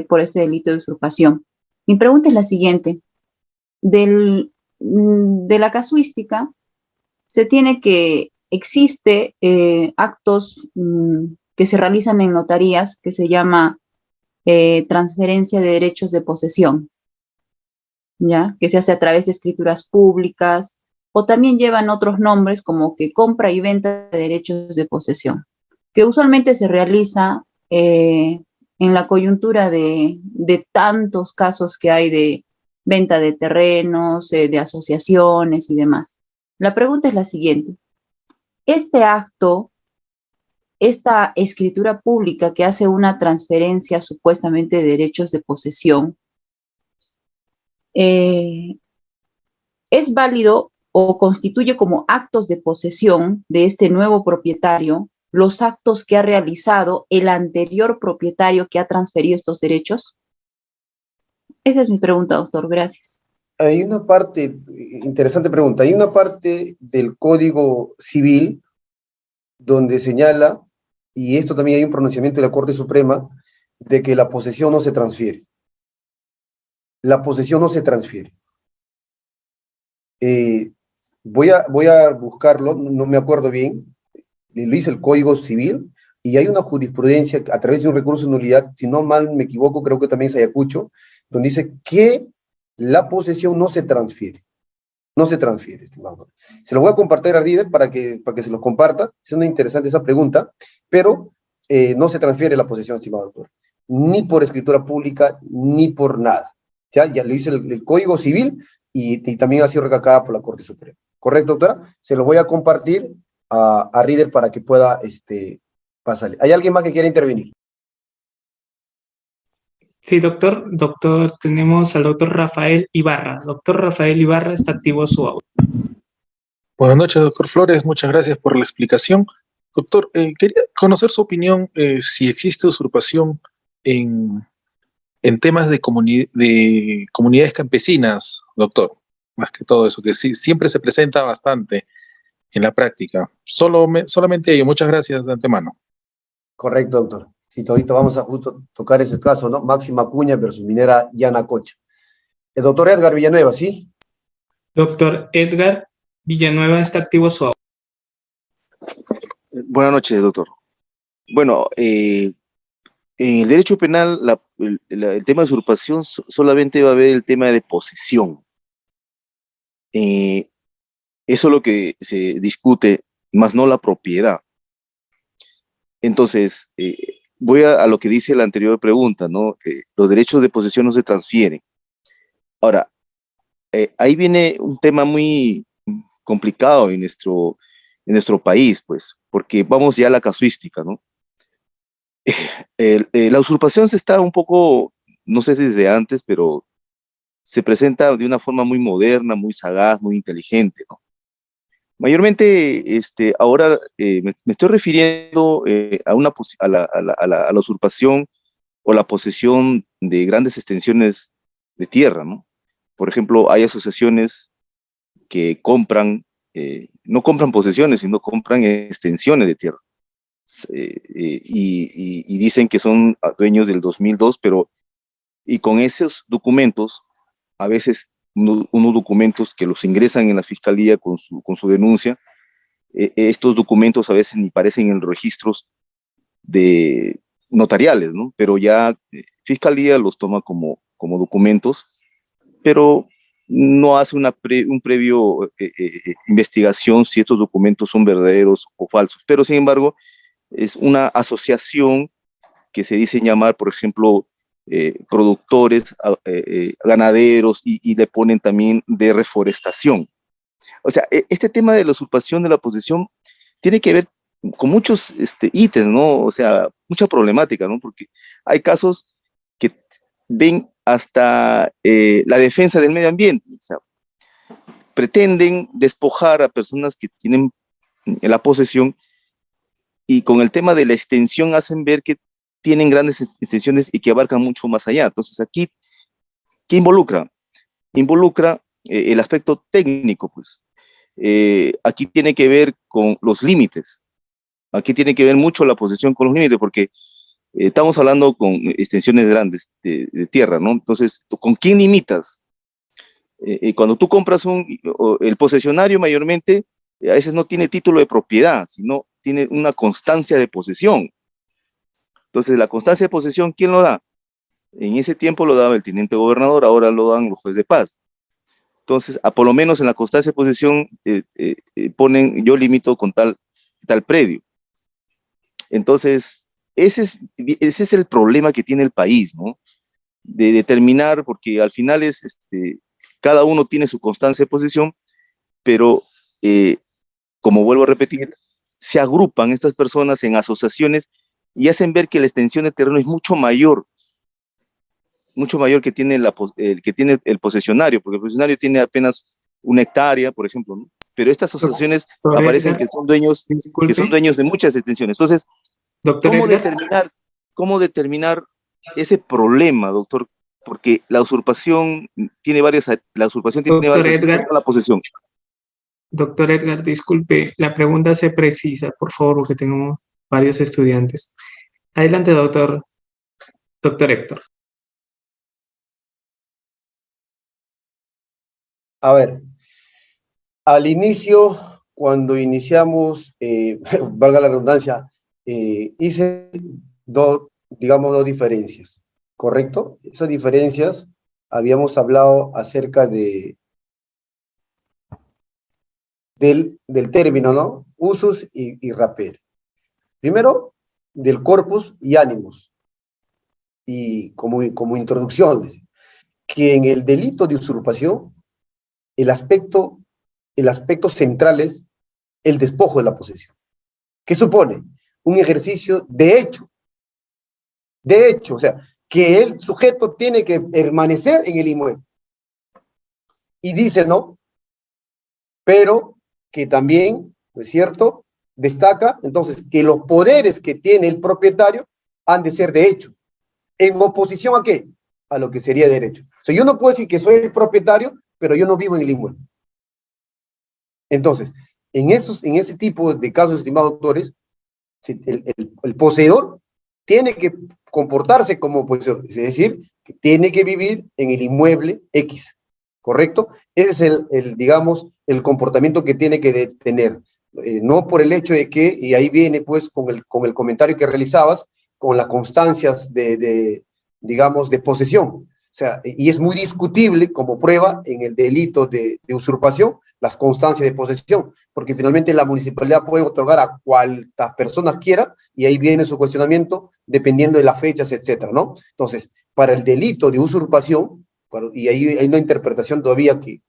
por este delito de usurpación. Mi pregunta es la siguiente. De la casuística, se tiene que existe actos que se realizan en notarías que se llama transferencia de derechos de posesión, ¿ya? Que se hace a través de escrituras públicas o también llevan otros nombres como que compra y venta de derechos de posesión, que usualmente se realiza en la coyuntura de tantos casos que hay de venta de terrenos, de asociaciones y demás. La pregunta es la siguiente. Este acto, esta escritura pública que hace una transferencia supuestamente de derechos de posesión, ¿es válido o constituye como actos de posesión de este nuevo propietario los actos que ha realizado el anterior propietario que ha transferido estos derechos? Esa es mi pregunta, doctor. Gracias. Hay una parte, interesante pregunta, hay una parte del Código Civil donde señala, y esto también hay un pronunciamiento de la Corte Suprema, de que la posesión no se transfiere. La posesión no se transfiere. Voy a buscarlo, no me acuerdo bien, lo dice el Código Civil, y hay una jurisprudencia a través de un recurso de nulidad, si no mal me equivoco, creo que también es Ayacucho, donde dice que la posesión no se transfiere. No se transfiere, estimado. Se lo voy a compartir a Reader para que se lo comparta. Es una interesante esa pregunta, pero no se transfiere la posesión, estimado doctor. Ni por escritura pública, ni por nada. Ya lo dice el Código Civil y también ha sido recalcada por la Corte Suprema. ¿Correcto, doctora? Se lo voy a compartir a Reader para que pueda pasarle. ¿Hay alguien más que quiera intervenir? Sí, doctor. Doctor, tenemos al doctor Rafael Ibarra. Doctor Rafael Ibarra, está activo su audio. Buenas noches, doctor Flores. Muchas gracias por la explicación. Doctor, quería conocer su opinión si existe usurpación en temas de comunidades campesinas, doctor. Más que todo eso, que sí, siempre se presenta bastante en la práctica. Solamente ello. Muchas gracias de antemano. Correcto, doctor. Sí, ahorita vamos a justo tocar ese caso, ¿no? Máxima Acuña versus Minera Yanacocha. El doctor Edgar Villanueva, ¿sí? Doctor Edgar Villanueva, está activo su audio. Buenas noches, doctor. Bueno, en el derecho penal, el tema de usurpación solamente va a haber el tema de posesión. Eso es lo que se discute más no la propiedad. Entonces, voy a lo que dice la anterior pregunta, ¿no? Los derechos de posesión no se transfieren. Ahora, ahí viene un tema muy complicado en nuestro país, pues, porque vamos ya a la casuística, ¿no? La usurpación se está un poco, no sé si desde antes, pero se presenta de una forma muy moderna, muy sagaz, muy inteligente, ¿no? Mayormente, ahora me estoy refiriendo a la usurpación o la posesión de grandes extensiones de tierra, ¿no? Por ejemplo, hay asociaciones que compran, no compran posesiones, sino compran extensiones de tierra. Y dicen que son dueños del 2002, pero y con esos documentos, a veces unos documentos que los ingresan en la fiscalía con su denuncia, estos documentos a veces ni parecen en registros de notariales, ¿no? Pero ya fiscalía los toma como documentos, pero no hace un previo investigación si estos documentos son verdaderos o falsos. Pero sin embargo, es una asociación que se dicen llamar, por ejemplo, productores, ganaderos, y le ponen también de reforestación. O sea, este tema de la usurpación de la posesión tiene que ver con muchos ítems, ¿no? O sea, mucha problemática, ¿no? Porque hay casos que ven hasta la defensa del medio ambiente. O sea, pretenden despojar a personas que tienen la posesión, y con el tema de la extensión hacen ver que tienen grandes extensiones y que abarcan mucho más allá. Entonces aquí, ¿qué involucra? Involucra el aspecto técnico, pues. Aquí tiene que ver con los límites. Aquí tiene que ver mucho la posesión con los límites, porque estamos hablando con extensiones grandes de tierra, ¿no? Entonces, ¿con quién limitas? Cuando tú compras el posesionario mayormente, a veces no tiene título de propiedad, sino tiene una constancia de posesión. Entonces, la constancia de posesión, ¿quién lo da? En ese tiempo lo daba el teniente gobernador, ahora lo dan los jueces de paz. Entonces, por lo menos en la constancia de posesión ponen, yo limito con tal predio. Entonces, ese es el problema que tiene el país, ¿no? De determinar, porque al final cada uno tiene su constancia de posesión, pero como vuelvo a repetir, se agrupan estas personas en asociaciones y hacen ver que la extensión del terreno es mucho mayor que tiene el posesionario, porque el posesionario tiene apenas 1 hectárea, por ejemplo, ¿no? Pero estas asociaciones aparecen que son dueños de muchas extensiones. Entonces, ¿cómo determinar ese problema, doctor? Porque la usurpación tiene varias Edgar, a la posesión. Doctor Edgar, disculpe, la pregunta se precisa, por favor, porque tengo varios estudiantes. Adelante, doctor Héctor. A ver, al inicio, cuando iniciamos, valga la redundancia, hice dos diferencias, ¿correcto? Esas diferencias, habíamos hablado acerca del término, ¿no? Usus y rapere. Primero, del corpus y ánimos. Y como introducción, que en el delito de usurpación, el aspecto central es el despojo de la posesión. ¿Qué supone? Un ejercicio de hecho. De hecho, o sea, que el sujeto tiene que permanecer en el inmueble. Y dice, ¿no? Pero que también, ¿no es cierto?, destaca, entonces, que los poderes que tiene el propietario han de ser de hecho. ¿En oposición a qué? A lo que sería derecho. O sea, yo no puedo decir que soy el propietario, pero yo no vivo en el inmueble. Entonces, en ese tipo de casos, estimados doctores, el poseedor tiene que comportarse como poseedor, es decir, que tiene que vivir en el inmueble X, ¿correcto? Ese es digamos, el comportamiento que tiene que tener. No por el hecho de que, y ahí viene pues con el comentario que realizabas, con las constancias digamos, de posesión, sea, y es muy discutible como prueba en el delito de usurpación las constancias de posesión, porque finalmente la municipalidad puede otorgar a cuantas personas quiera, y ahí viene su cuestionamiento dependiendo de las fechas, etcétera, ¿no? Entonces, para el delito de usurpación, y ahí hay una interpretación todavía que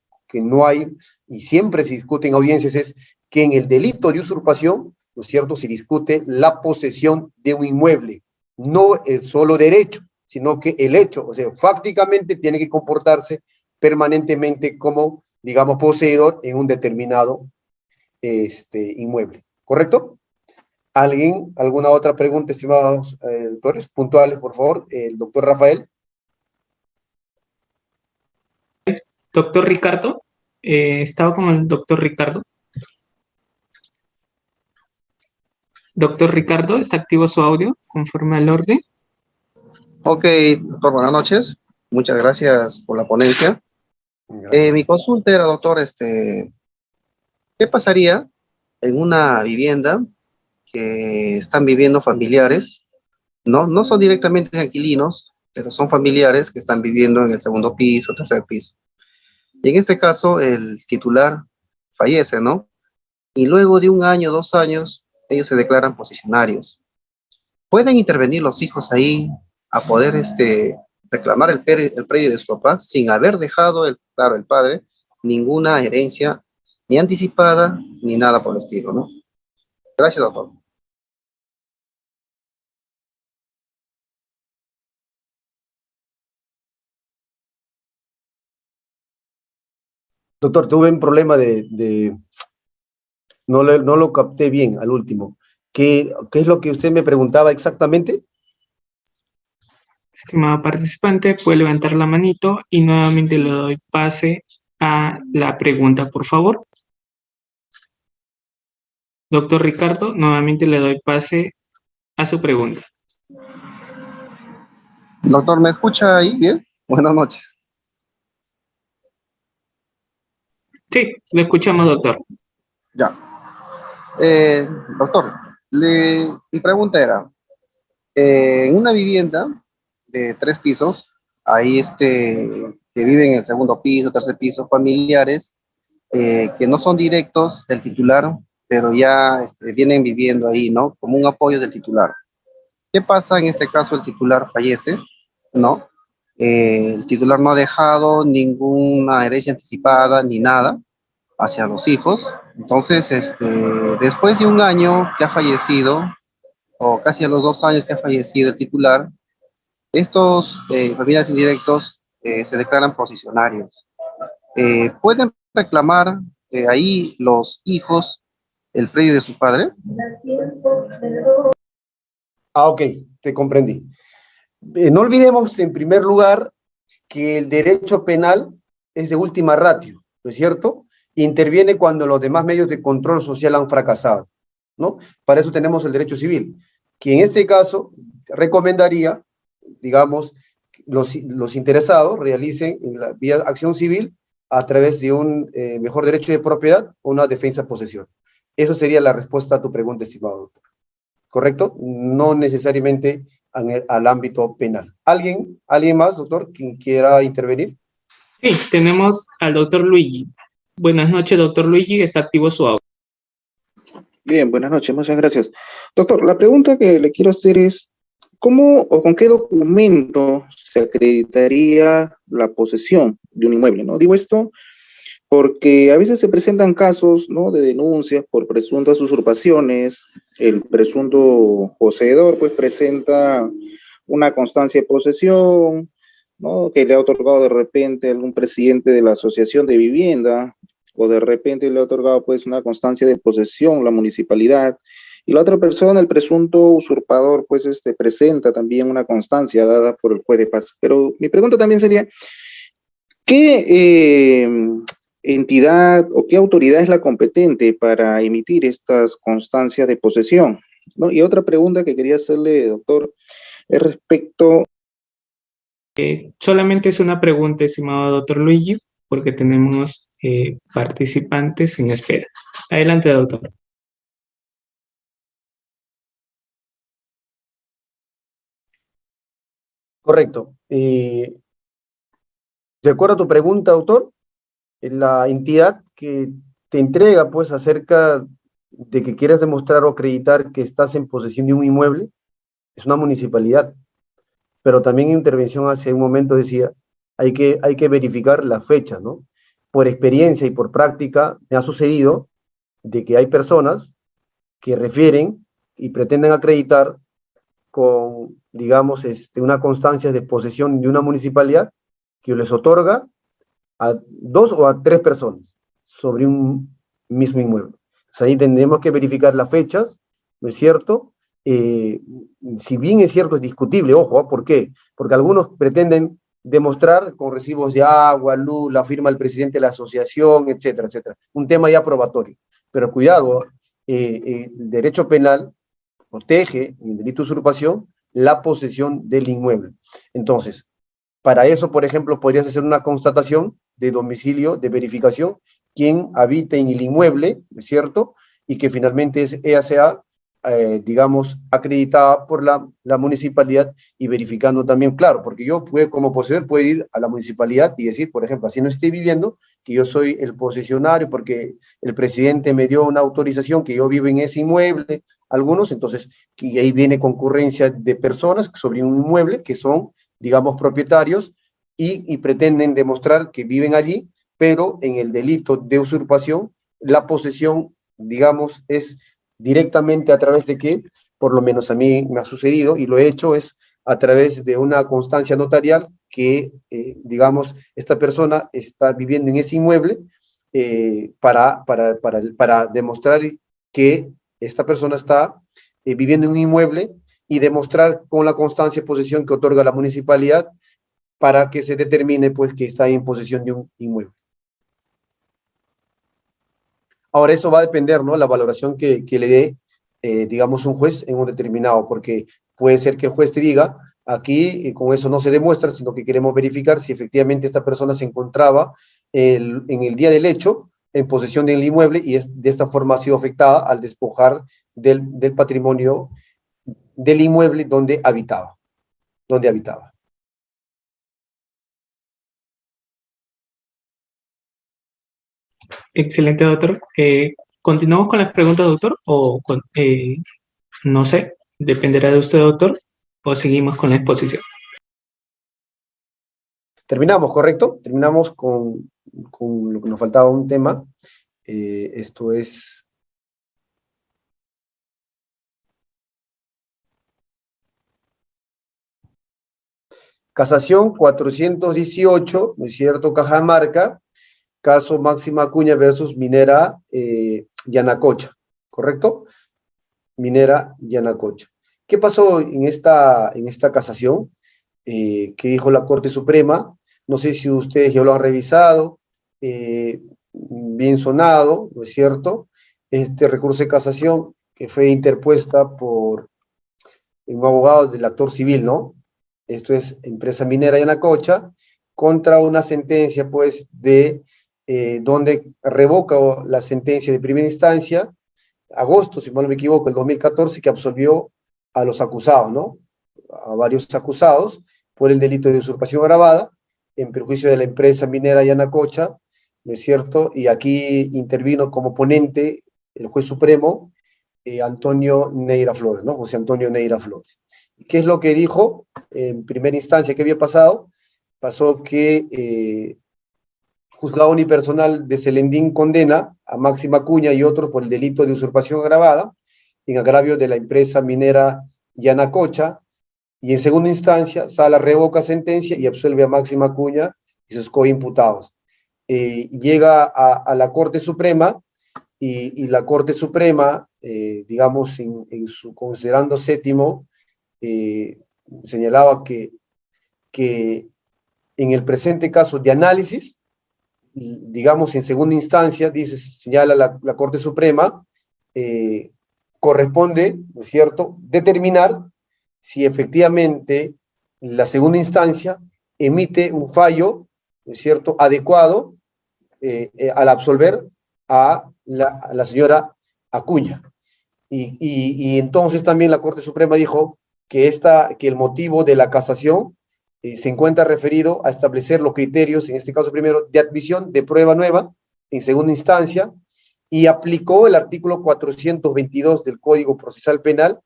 no hay, y siempre se discute en audiencias, es que en el delito de usurpación, ¿no es cierto?, se discute la posesión de un inmueble, no el solo derecho, sino que el hecho, o sea, fácticamente tiene que comportarse permanentemente como, digamos, poseedor en un determinado inmueble. ¿Correcto? ¿Alguien, alguna otra pregunta, estimados doctores? Puntuales, por favor. El doctor Rafael. Doctor Ricardo, estaba con el doctor Ricardo. Doctor Ricardo, ¿está activo su audio conforme al orden? Ok, doctor, buenas noches. Muchas gracias por la ponencia. Gracias. Mi consulta era, doctor, ¿qué pasaría en una vivienda que están viviendo familiares? No, no son directamente inquilinos, pero son familiares que están viviendo en el segundo piso, tercer piso. Y en este caso, el titular fallece, ¿no? Y luego de un año, 2 años, ellos se declaran posicionarios. ¿Pueden intervenir los hijos ahí a poder reclamar el predio de su papá sin haber dejado, claro, el padre, ninguna herencia, ni anticipada, ni nada por el estilo, ¿no? Gracias, doctor. Doctor, tuve un problema no lo capté bien al último. ¿Qué es lo que usted me preguntaba exactamente? Estimado participante, puede levantar la manito y nuevamente le doy pase a la pregunta, por favor. Doctor Ricardo, nuevamente le doy pase a su pregunta. Doctor, ¿me escucha ahí bien? Buenas noches. Sí, lo escuchamos, doctor. Ya. Doctor, mi pregunta era, en una vivienda de 3 pisos, hay que viven en el segundo piso, tercer piso, familiares, que no son directos del titular, pero ya vienen viviendo ahí, ¿no? Como un apoyo del titular. ¿Qué pasa en este caso? El titular fallece, ¿no? El titular no ha dejado ninguna herencia anticipada ni nada hacia los hijos. Entonces, después de un año que ha fallecido, o casi a los 2 años que ha fallecido el titular, estos familiares indirectos se declaran posicionarios. ¿Pueden reclamar ahí los hijos el predio de su padre? Ah, ok, te comprendí. No olvidemos, en primer lugar, que el derecho penal es de última ratio, ¿no es cierto? Interviene cuando los demás medios de control social han fracasado, ¿no? Para eso tenemos el derecho civil, que en este caso recomendaría, digamos, los interesados realicen en la vía acción civil a través de un mejor derecho de propiedad o una defensa de posesión. Eso sería la respuesta a tu pregunta, estimado doctor. ¿Correcto? No necesariamente al ámbito penal. ¿Alguien más, doctor, quien quiera intervenir? Sí, tenemos al doctor Luigi. Buenas noches, doctor Luigi, está activo su audio. Bien, buenas noches, muchas gracias. Doctor, la pregunta que le quiero hacer es, ¿cómo o con qué documento se acreditaría la posesión de un inmueble, ¿no? Digo esto porque a veces se presentan casos, ¿no?, de denuncias por presuntas usurpaciones. El presunto poseedor, pues, presenta una constancia de posesión, ¿no?, que le ha otorgado de repente algún presidente de la asociación de vivienda, o de repente le ha otorgado, pues, una constancia de posesión la municipalidad, y la otra persona, el presunto usurpador, pues, presenta también una constancia dada por el juez de paz. Pero mi pregunta también sería, ¿qué entidad o qué autoridad es la competente para emitir estas constancias de posesión, ¿no? Y otra pregunta que quería hacerle, doctor, es respecto... Solamente es una pregunta, estimado doctor Luigi, porque tenemos participantes en espera. Adelante, doctor. Correcto. De acuerdo a tu pregunta, autor, la entidad que te entrega, pues, acerca de que quieres demostrar o acreditar que estás en posesión de un inmueble, es una municipalidad. Pero también en intervención hace un momento decía, hay que verificar la fecha, ¿no? Por experiencia y por práctica me ha sucedido de que hay personas que refieren y pretenden acreditar con, digamos, una constancia de posesión de una municipalidad que les otorga a 2 o a 3 personas sobre un mismo inmueble. O sea, ahí tendremos que verificar las fechas, ¿no es cierto? Si bien es cierto, es discutible, ojo, ¿eh? ¿Por qué? Porque algunos pretenden demostrar con recibos de agua, luz, la firma del presidente de la asociación, etcétera, etcétera. Un tema ya probatorio. Pero cuidado, el derecho penal protege, en el delito de usurpación, la posesión del inmueble. Entonces, para eso, por ejemplo, podrías hacer una constatación de domicilio, de verificación, quién habita en el inmueble, ¿no es cierto? Y que finalmente ella sea, digamos, acreditada por la municipalidad y verificando también, claro, porque yo como poseedor puedo ir a la municipalidad y decir, por ejemplo, así no estoy viviendo, que yo soy el posesionario porque el presidente me dio una autorización que yo vivo en ese inmueble, algunos, entonces, que ahí viene concurrencia de personas sobre un inmueble que son, digamos, propietarios y pretenden demostrar que viven allí, pero en el delito de usurpación, la posesión, digamos, es directamente a través de que, por lo menos a mí me ha sucedido y lo he hecho, es a través de una constancia notarial que, digamos, esta persona está viviendo en ese inmueble para demostrar que esta persona está viviendo en un inmueble y demostrar con la constancia de posesión que otorga la municipalidad para que se determine, pues, que está en posesión de un inmueble. Ahora, eso va a depender, ¿no? La valoración que le dé, digamos, un juez en un determinado, porque puede ser que el juez te diga, aquí con eso no se demuestra, sino que queremos verificar si efectivamente esta persona se encontraba en el día del hecho en posesión del inmueble y de esta forma ha sido afectada al despojar del patrimonio del inmueble donde habitaba. Excelente, doctor. ¿Continuamos con las preguntas, doctor? No sé, dependerá de usted, doctor, o seguimos con la exposición. Terminamos, ¿correcto? Terminamos con lo que nos faltaba un tema. Esto es... Casación 418, ¿no es cierto? Cajamarca, caso Máxima Acuña versus Minera Yanacocha, ¿correcto? Minera Yanacocha. ¿Qué pasó en esta casación? ¿Qué dijo la Corte Suprema? No sé si ustedes ya lo han revisado, bien sonado, ¿no es cierto? Este recurso de casación que fue interpuesta por un abogado del actor civil, ¿no? Esto es Empresa Minera Yanacocha, contra una sentencia, pues, donde revoca la sentencia de primera instancia, agosto, si mal no me equivoco, el 2014, que absolvió a los acusados, ¿no? A varios acusados por el delito de usurpación agravada, en perjuicio de la empresa minera Yanacocha, ¿no es cierto? Y aquí intervino como ponente el juez supremo, Antonio Neira Flores, ¿no? José Antonio Neira Flores. ¿Qué es lo que dijo en primera instancia que había pasado? Pasó que juzgado unipersonal de Celendín condena a Máxima Acuña y otros por el delito de usurpación agravada en agravio de la empresa minera Yanacocha, y en segunda instancia Sala revoca sentencia y absuelve a Máxima Acuña y sus coimputados. Llega a la Corte Suprema y la Corte Suprema, digamos, en su considerando séptimo, señalaba que en el presente caso de análisis, digamos, en segunda instancia, señala la Corte Suprema, corresponde, ¿no es cierto?, determinar si efectivamente la segunda instancia emite un fallo, ¿no es cierto?, adecuado al absolver a la señora Acuña. Y entonces también la Corte Suprema dijo que el motivo de la casación se encuentra referido a establecer los criterios, en este caso primero, de admisión de prueba nueva, en segunda instancia, y aplicó el artículo 422 del Código Procesal Penal,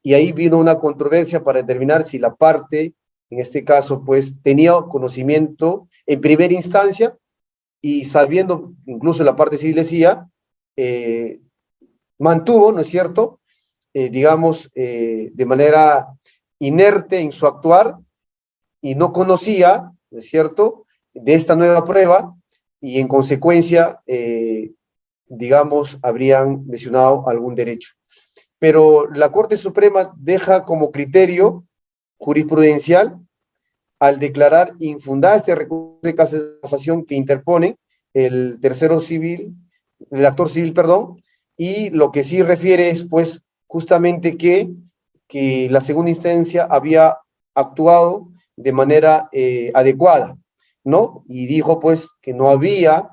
y ahí vino una controversia para determinar si la parte, en este caso, pues, tenía conocimiento en primera instancia, y sabiendo, incluso la parte civil decía, mantuvo, ¿no es cierto?, digamos, de manera inerte en su actuar, y no conocía, ¿no es cierto?, de esta nueva prueba, y en consecuencia, digamos, habrían lesionado algún derecho. Pero la Corte Suprema deja como criterio jurisprudencial, al declarar infundada este recurso de casación que interpone el actor civil, perdón, y lo que sí refiere es, pues, justamente que la segunda instancia había actuado de manera adecuada, ¿no? Y dijo, pues, que no había,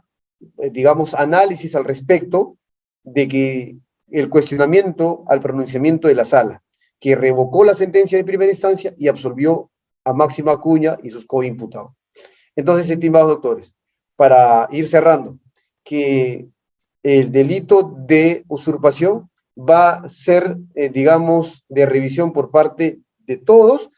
digamos, análisis al respecto de que el cuestionamiento al pronunciamiento de la sala, que revocó la sentencia de primera instancia y absolvió a Máximo Acuña y sus coimputados. Entonces, estimados doctores, para ir cerrando, que el delito de usurpación va a ser, digamos, de revisión por parte de todos,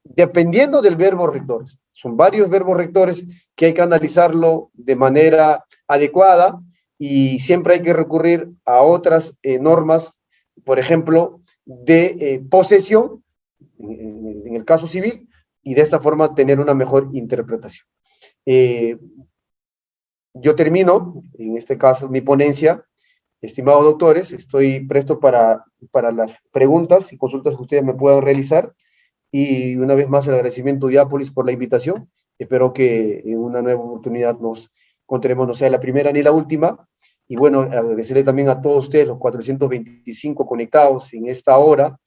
dependiendo del verbo rectores. Son varios verbos rectores que hay que analizarlo de manera adecuada, y siempre hay que recurrir a otras normas, por ejemplo, de posesión, en el caso civil, y de esta forma tener una mejor interpretación. Yo termino, en este caso, mi ponencia. Estimados doctores, estoy presto para las preguntas y consultas que ustedes me puedan realizar, y una vez más el agradecimiento a Diápolis por la invitación. Espero que en una nueva oportunidad nos encontremos, no sea la primera ni la última, y bueno, agradecerle también a todos ustedes, los 425 conectados en esta hora.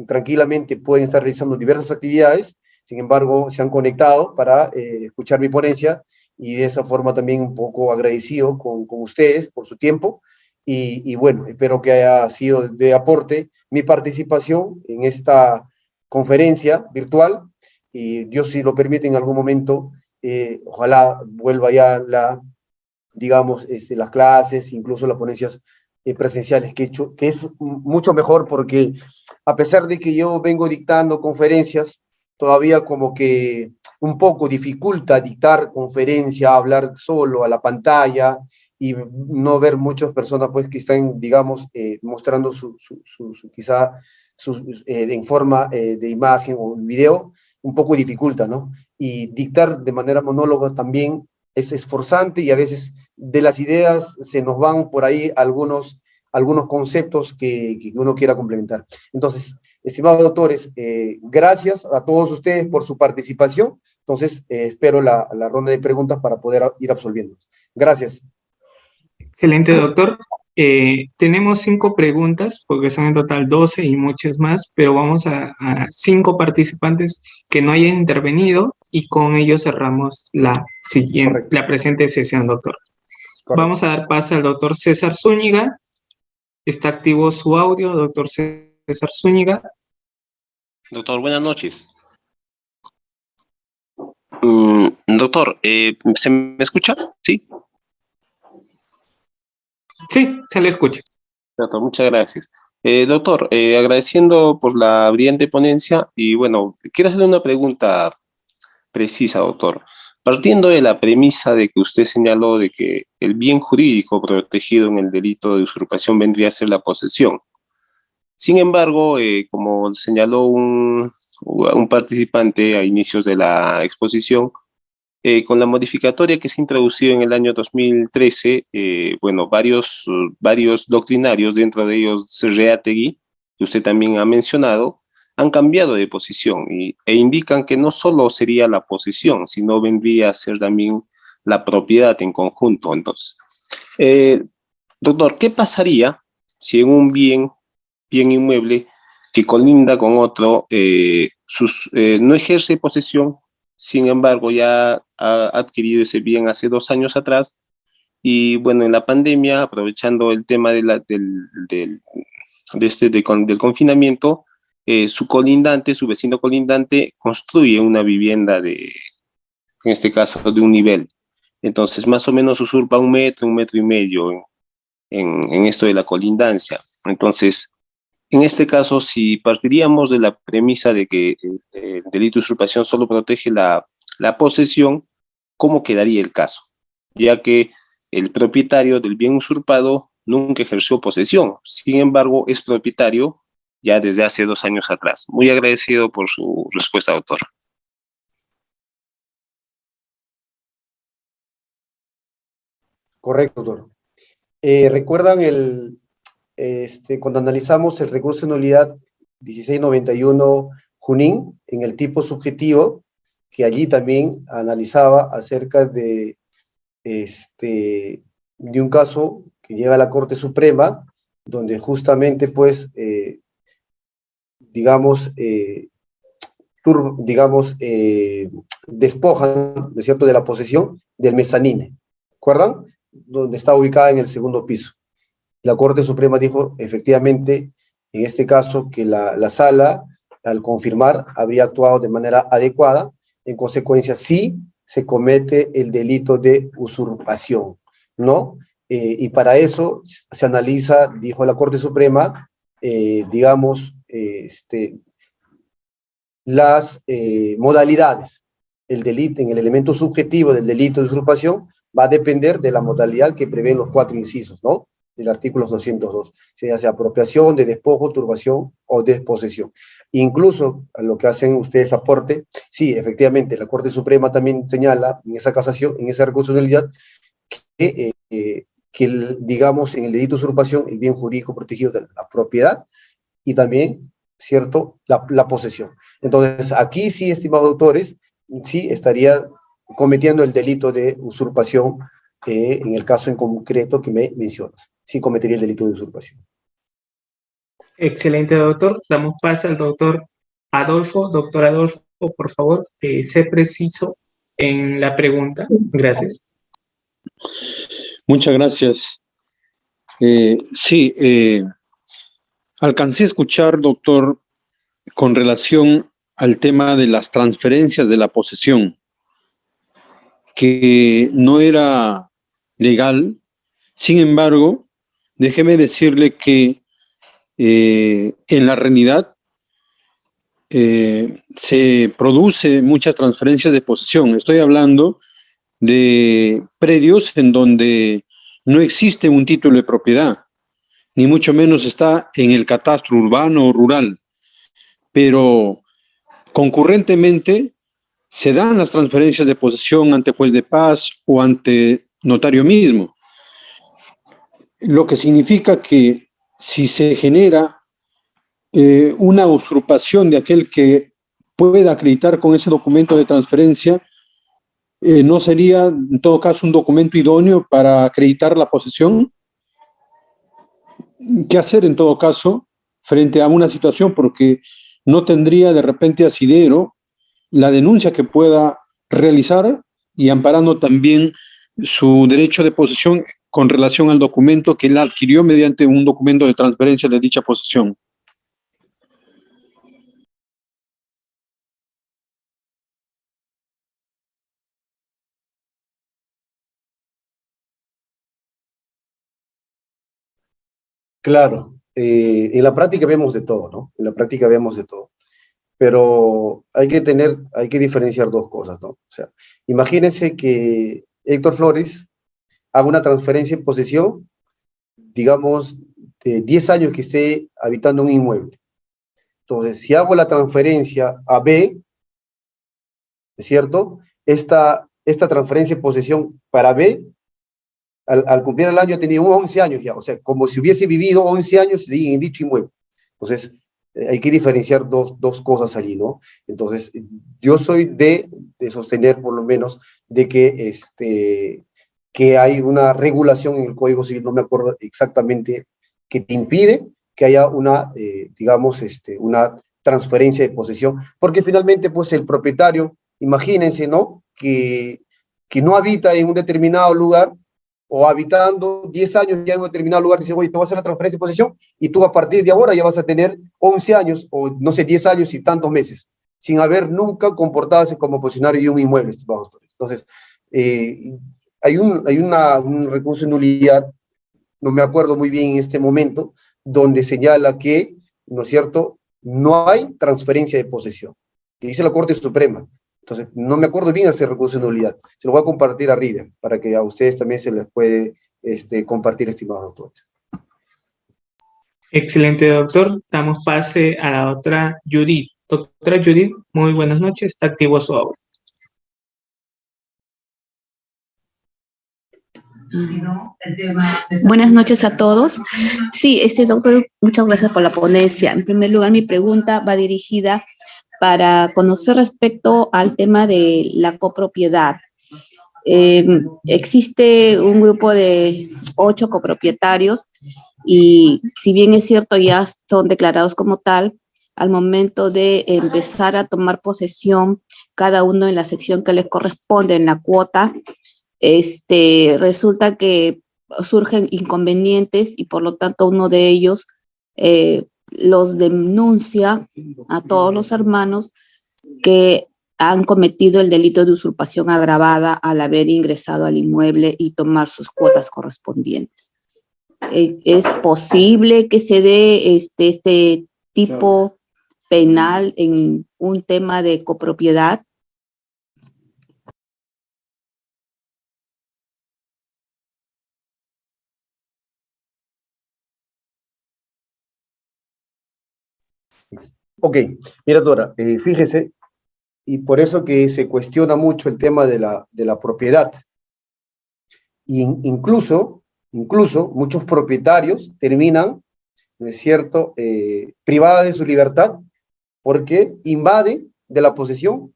Tranquilamente pueden estar realizando diversas actividades, sin embargo, se han conectado para escuchar mi ponencia, y de esa forma también un poco agradecido con ustedes por su tiempo, y bueno, espero que haya sido de aporte mi participación en esta conferencia virtual, y Dios, si lo permite, en algún momento, ojalá vuelva ya digamos, las clases, incluso las ponencias presenciales que he hecho, que es mucho mejor, porque a pesar de que yo vengo dictando conferencias, todavía como que un poco dificulta dictar conferencia, hablar solo a la pantalla, y no ver muchas personas, pues, que están, digamos, mostrando quizá en forma de imagen o video, un poco dificulta, ¿no? Y dictar de manera monóloga también es esforzante, y a veces de las ideas se nos van por ahí algunos conceptos que uno quiera complementar. Entonces, estimados doctores, gracias a todos ustedes por su participación. Entonces, espero la ronda de preguntas para poder ir absolviendo. Gracias. Excelente, doctor. Tenemos 5 preguntas, porque son en total 12 y muchas más, pero vamos a 5 participantes que no hayan intervenido, y con ello cerramos la presente sesión, doctor. Correcto. Vamos a dar paso al doctor César Zúñiga. Está activo su audio, doctor César Zúñiga. Doctor, buenas noches. Doctor, ¿se me escucha? ¿Sí? Sí, se le escucha. Doctor, muchas gracias. Doctor, agradeciendo por la brillante ponencia, y bueno, quiero hacerle una pregunta precisa, doctor. Partiendo de la premisa de que usted señaló de que el bien jurídico protegido en el delito de usurpación vendría a ser la posesión. Sin embargo, como señaló un participante a inicios de la exposición, con la modificatoria que se introdució en el año 2013, bueno, varios doctrinarios, dentro de ellos Cerreategui, que usted también ha mencionado, han cambiado de posición e indican que no solo sería la posesión, sino vendría a ser también la propiedad en conjunto. Entonces, doctor, ¿qué pasaría si en un bien inmueble que colinda con otro no ejerce posesión? Sin embargo, ya ha adquirido ese bien hace 2 años atrás, y bueno, en la pandemia, aprovechando el tema del confinamiento, su colindante, su vecino colindante, construye una vivienda en este caso, de un nivel. Entonces, más o menos usurpa 1 metro en esto de la colindancia. Entonces, en este caso, si partiríamos de la premisa de que el delito de usurpación solo protege la posesión, ¿cómo quedaría el caso? Ya que el propietario del bien usurpado nunca ejerció posesión, sin embargo, es propietario ya desde hace 2 años atrás. Muy agradecido por su respuesta, doctor. Correcto, doctor. ¿Recuerdan cuando analizamos el recurso de nulidad 1691 Junín en el tipo subjetivo, que allí también analizaba acerca de un caso que llega a la Corte Suprema, donde justamente, pues, despojan, ¿no es cierto?, de la posesión del mezanine, ¿recuerdan? Donde está ubicada en el segundo piso. La Corte Suprema dijo, efectivamente, en este caso, que la sala, al confirmar, habría actuado de manera adecuada. En consecuencia, sí se comete el delito de usurpación, ¿no? Y para eso se analiza, dijo la Corte Suprema, las modalidades. El delito, en el elemento subjetivo del delito de usurpación, va a depender de la modalidad que prevén los 4 incisos, ¿no?, del artículo 202, sea apropiación, de despojo, turbación o desposesión. Incluso a lo que hacen ustedes aporte, sí, efectivamente, la Corte Suprema también señala en esa casación, en esa recurso de nulidad, que digamos, en el delito de usurpación, el bien jurídico protegido de la propiedad y también, ¿cierto?, la posesión. Entonces, aquí sí, estimados autores, sí estaría cometiendo el delito de usurpación, en el caso en concreto que me mencionas. Sí cometería el delito de usurpación. Excelente, doctor. Damos paso al doctor Adolfo. Doctor Adolfo, por favor, sé preciso en la pregunta. Gracias. Muchas gracias. Alcancé a escuchar, doctor, con relación al tema de las transferencias de la posesión, que no era legal. Sin embargo, déjeme decirle que en la realidad se produce muchas transferencias de posesión. Estoy hablando de predios en donde no existe un título de propiedad, ni mucho menos está en el catastro urbano o rural, pero concurrentemente se dan las transferencias de posesión ante juez de paz o ante notario mismo, lo que significa que si se genera una usurpación de aquel que pueda acreditar con ese documento de transferencia, ¿no sería en todo caso un documento idóneo para acreditar la posesión? ¿Qué hacer en todo caso frente a una situación? Porque no tendría de repente asidero la denuncia que pueda realizar y amparando también su derecho de posesión con relación al documento que él adquirió mediante un documento de transferencia de dicha posesión. Claro, en la práctica vemos de todo, ¿no? En la práctica vemos de todo. Pero hay que diferenciar dos cosas, ¿no? O sea, imagínense que Héctor Flores haga una transferencia en posesión, digamos, de 10 años que esté habitando un inmueble. Entonces, si hago la transferencia a B, ¿es cierto? Esta transferencia en posesión para B, al cumplir el año tenía 11 años ya, o sea, como si hubiese vivido 11 años en dicho inmueble. Entonces, hay que diferenciar dos cosas allí, ¿no? Entonces, yo soy de sostener, por lo menos, de que hay una regulación en el Código Civil, no me acuerdo exactamente, que te impide que haya una, una transferencia de posesión, porque finalmente, pues, el propietario, imagínense, ¿no?, que no habita en un determinado lugar, o habitando 10 años ya en un determinado lugar, dice, oye, te vas a hacer la transferencia de posesión y tú a partir de ahora ya vas a tener 11 años o no sé, 10 años y tantos meses, sin haber nunca comportarse como posesionario de un inmueble, estimados doctores. Entonces, hay un recurso de nulidad, no me acuerdo muy bien en este momento, donde señala que, ¿no es cierto?, no hay transferencia de posesión, que dice la Corte Suprema. Entonces, no me acuerdo bien ese recurso de nulidad. Se lo voy a compartir arriba, para que a ustedes también se les puede compartir, estimados doctores. Excelente, doctor. Damos pase a la doctora Judith. Doctora Judith, muy buenas noches. Está activo su audio. Buenas noches a todos. Sí, doctor, muchas gracias por la ponencia. En primer lugar, mi pregunta va dirigida para conocer respecto al tema de la copropiedad. Existe un grupo de 8 copropietarios y si bien es cierto ya son declarados como tal, al momento de empezar a tomar posesión, cada uno en la sección que les corresponde en la cuota, resulta que surgen inconvenientes y por lo tanto uno de ellos los denuncia a todos los hermanos que han cometido el delito de usurpación agravada al haber ingresado al inmueble y tomar sus cuotas correspondientes. ¿Es posible que se dé este tipo penal en un tema de copropiedad? Ok, mira, Dora, fíjese, y por eso que se cuestiona mucho el tema de la propiedad. Y incluso muchos propietarios terminan, ¿no es cierto?, privados de su libertad porque invaden de la posesión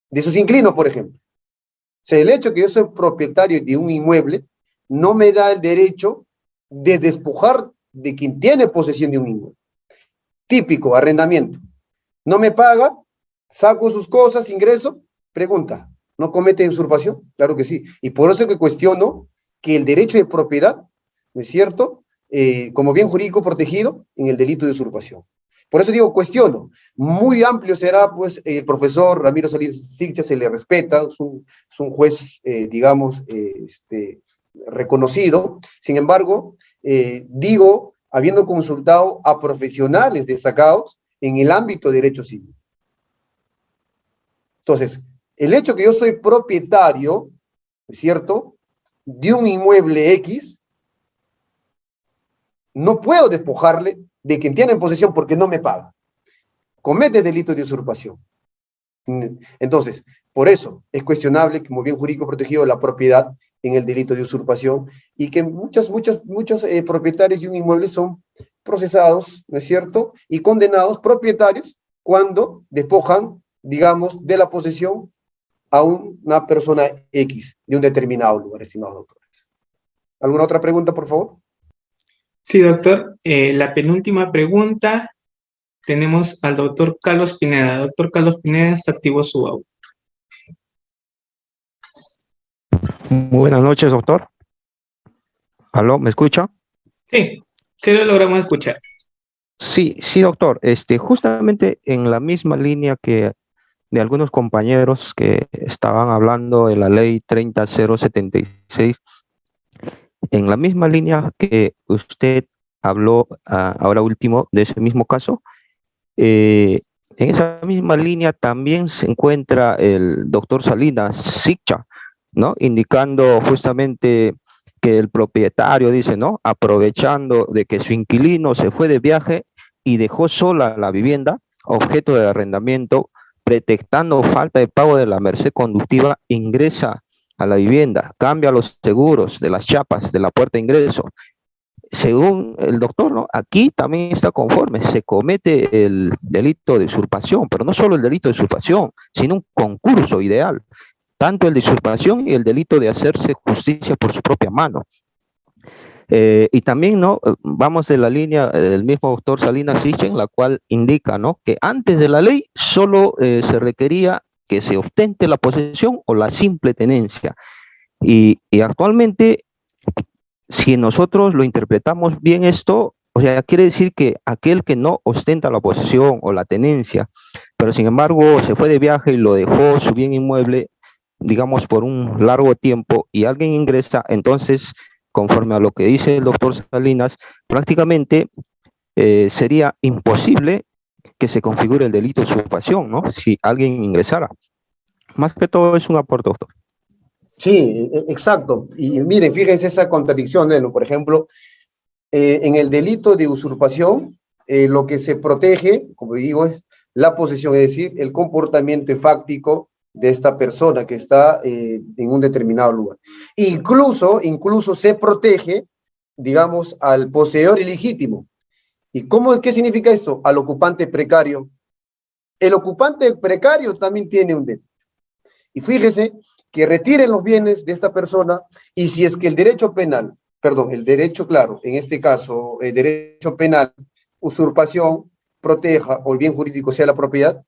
de sus inquilinos, por ejemplo. O sea, el hecho que yo soy propietario de un inmueble no me da el derecho de despojar de quien tiene posesión de un inmueble. Típico, arrendamiento. No me paga, saco sus cosas, ingreso, pregunta, ¿no comete usurpación? Claro que sí. Y por eso que cuestiono que el derecho de propiedad, ¿no es cierto?, como bien jurídico protegido en el delito de usurpación. Por eso digo, cuestiono. Muy amplio será, pues, el profesor Ramiro Salinas Sichas, se le respeta, es un juez, digamos, reconocido. Sin embargo, digo, habiendo consultado a profesionales destacados en el ámbito de derecho civil. Entonces, el hecho que yo soy propietario, ¿es cierto?, de un inmueble X, no puedo despojarle de quien tiene en posesión porque no me paga. Comete delito de usurpación. Entonces, por eso es cuestionable, como bien jurídico protegido, la propiedad en el delito de usurpación y que muchos propietarios de un inmueble son procesados, ¿no es cierto?, y condenados propietarios cuando despojan, digamos, de la posesión a una persona X de un determinado lugar, estimados doctores. ¿Alguna otra pregunta, por favor? Sí, doctor. La penúltima pregunta tenemos al doctor Carlos Pineda. Doctor Carlos Pineda, está activo su audio. Muy buenas noches, doctor. ¿Aló? ¿Me escucha? Sí, sí lo logramos escuchar. Sí, doctor. Justamente en la misma línea que de algunos compañeros que estaban hablando de la ley 30076, en la misma línea que usted habló ahora último de ese mismo caso, en esa misma línea también se encuentra el doctor Salinas Sicha, ¿no?, indicando justamente que el propietario dice, ¿no?, aprovechando de que su inquilino se fue de viaje y dejó sola la vivienda, objeto de arrendamiento, pretextando falta de pago de la merced conductiva, ingresa a la vivienda, cambia los seguros de las chapas de la puerta de ingreso. Según el doctor, ¿no?, aquí también está conforme, se comete el delito de usurpación, pero no solo el delito de usurpación, sino un concurso ideal, tanto el de usurpación y el delito de hacerse justicia por su propia mano. Y también, ¿no?, vamos de la línea del mismo doctor Salinas Sicha, en la cual indica, ¿no?, que antes de la ley solo se requería que se ostente la posesión o la simple tenencia. Y actualmente si nosotros lo interpretamos bien esto, o sea, quiere decir que aquel que no ostenta la posesión o la tenencia, pero sin embargo se fue de viaje y lo dejó su bien inmueble, digamos, por un largo tiempo y alguien ingresa, entonces, conforme a lo que dice el doctor Salinas, prácticamente sería imposible que se configure el delito de usurpación, ¿no? Si alguien ingresara. Más que todo es un aporte, doctor. Sí, exacto. Y miren, fíjense esa contradicción, ¿no? Por ejemplo, en el delito de usurpación, lo que se protege, como digo, es la posesión, es decir, el comportamiento fáctico de esta persona que está en un determinado lugar. Incluso se protege, digamos, al poseedor ilegítimo. ¿Y qué significa esto? Al ocupante precario. El ocupante precario también tiene un delito. Y fíjese que retiren los bienes de esta persona y si es que el derecho penal, perdón, el derecho, claro, en este caso, el derecho penal, usurpación, proteja o el bien jurídico sea la propiedad,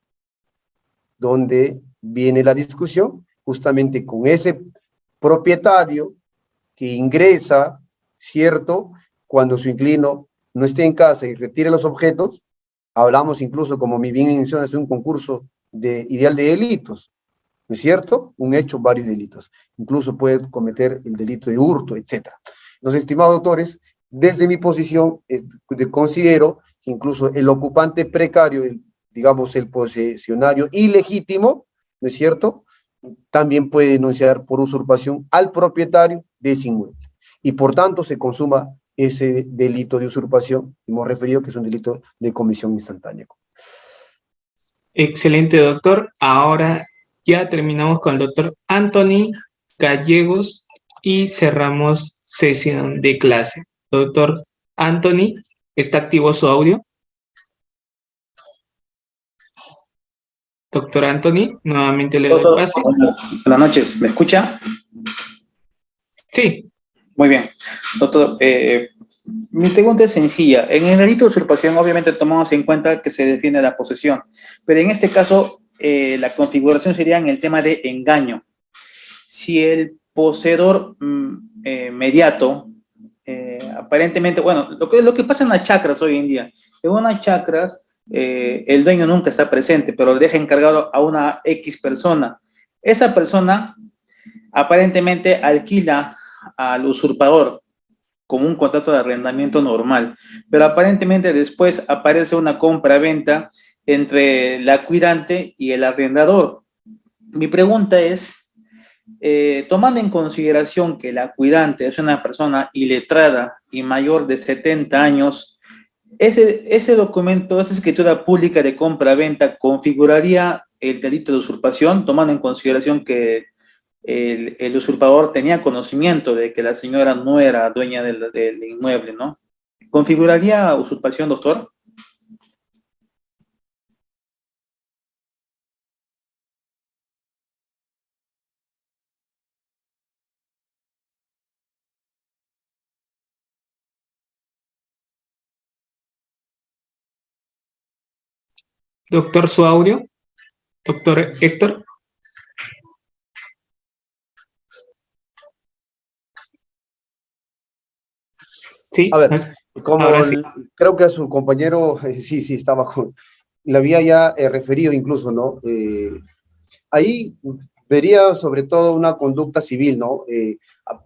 donde viene la discusión, justamente con ese propietario que ingresa, ¿cierto? Cuando su inquilino no esté en casa y retire los objetos, hablamos incluso, como mi bien menciona, de un concurso ideal de delitos, ¿no es cierto? Un hecho, varios delitos. Incluso puede cometer el delito de hurto, etc. Entonces, estimados doctores, desde mi posición, considero que incluso el ocupante precario, digamos, el posesionario ilegítimo, ¿no es cierto?, también puede denunciar por usurpación al propietario de ese inmueble. Y por tanto se consuma ese delito de usurpación, hemos referido que es un delito de comisión instantánea. Excelente, doctor. Ahora ya terminamos con el doctor Anthony Gallegos y cerramos sesión de clase. Doctor Anthony, ¿está activo su audio? Doctor Anthony, nuevamente le doy pase. Buenas noches, ¿me escucha? Sí. Muy bien. Doctor, mi pregunta es sencilla. En el delito de usurpación, obviamente tomamos en cuenta que se defiende la posesión, pero en este caso, la configuración sería en el tema de engaño. Si el poseedor mediato, aparentemente, bueno, lo que pasa en las chacras hoy en día, en unas chacras, el dueño nunca está presente, pero le deja encargado a una X persona. Esa persona aparentemente alquila al usurpador como un contrato de arrendamiento normal, pero aparentemente después aparece una compra-venta entre la cuidante y el arrendador. Mi pregunta es, tomando en consideración que la cuidante es una persona iletrada y mayor de 70 años, ese documento, esa escritura pública de compra-venta configuraría el delito de usurpación, tomando en consideración que el usurpador tenía conocimiento de que la señora no era dueña del inmueble, ¿no? ¿Configuraría usurpación, doctor? Doctor, su audio. Doctor Héctor. Sí. A ver, como sí. Creo que a su compañero, sí, estaba le había ya referido incluso, ¿no? Ahí vería sobre todo una conducta civil, ¿no?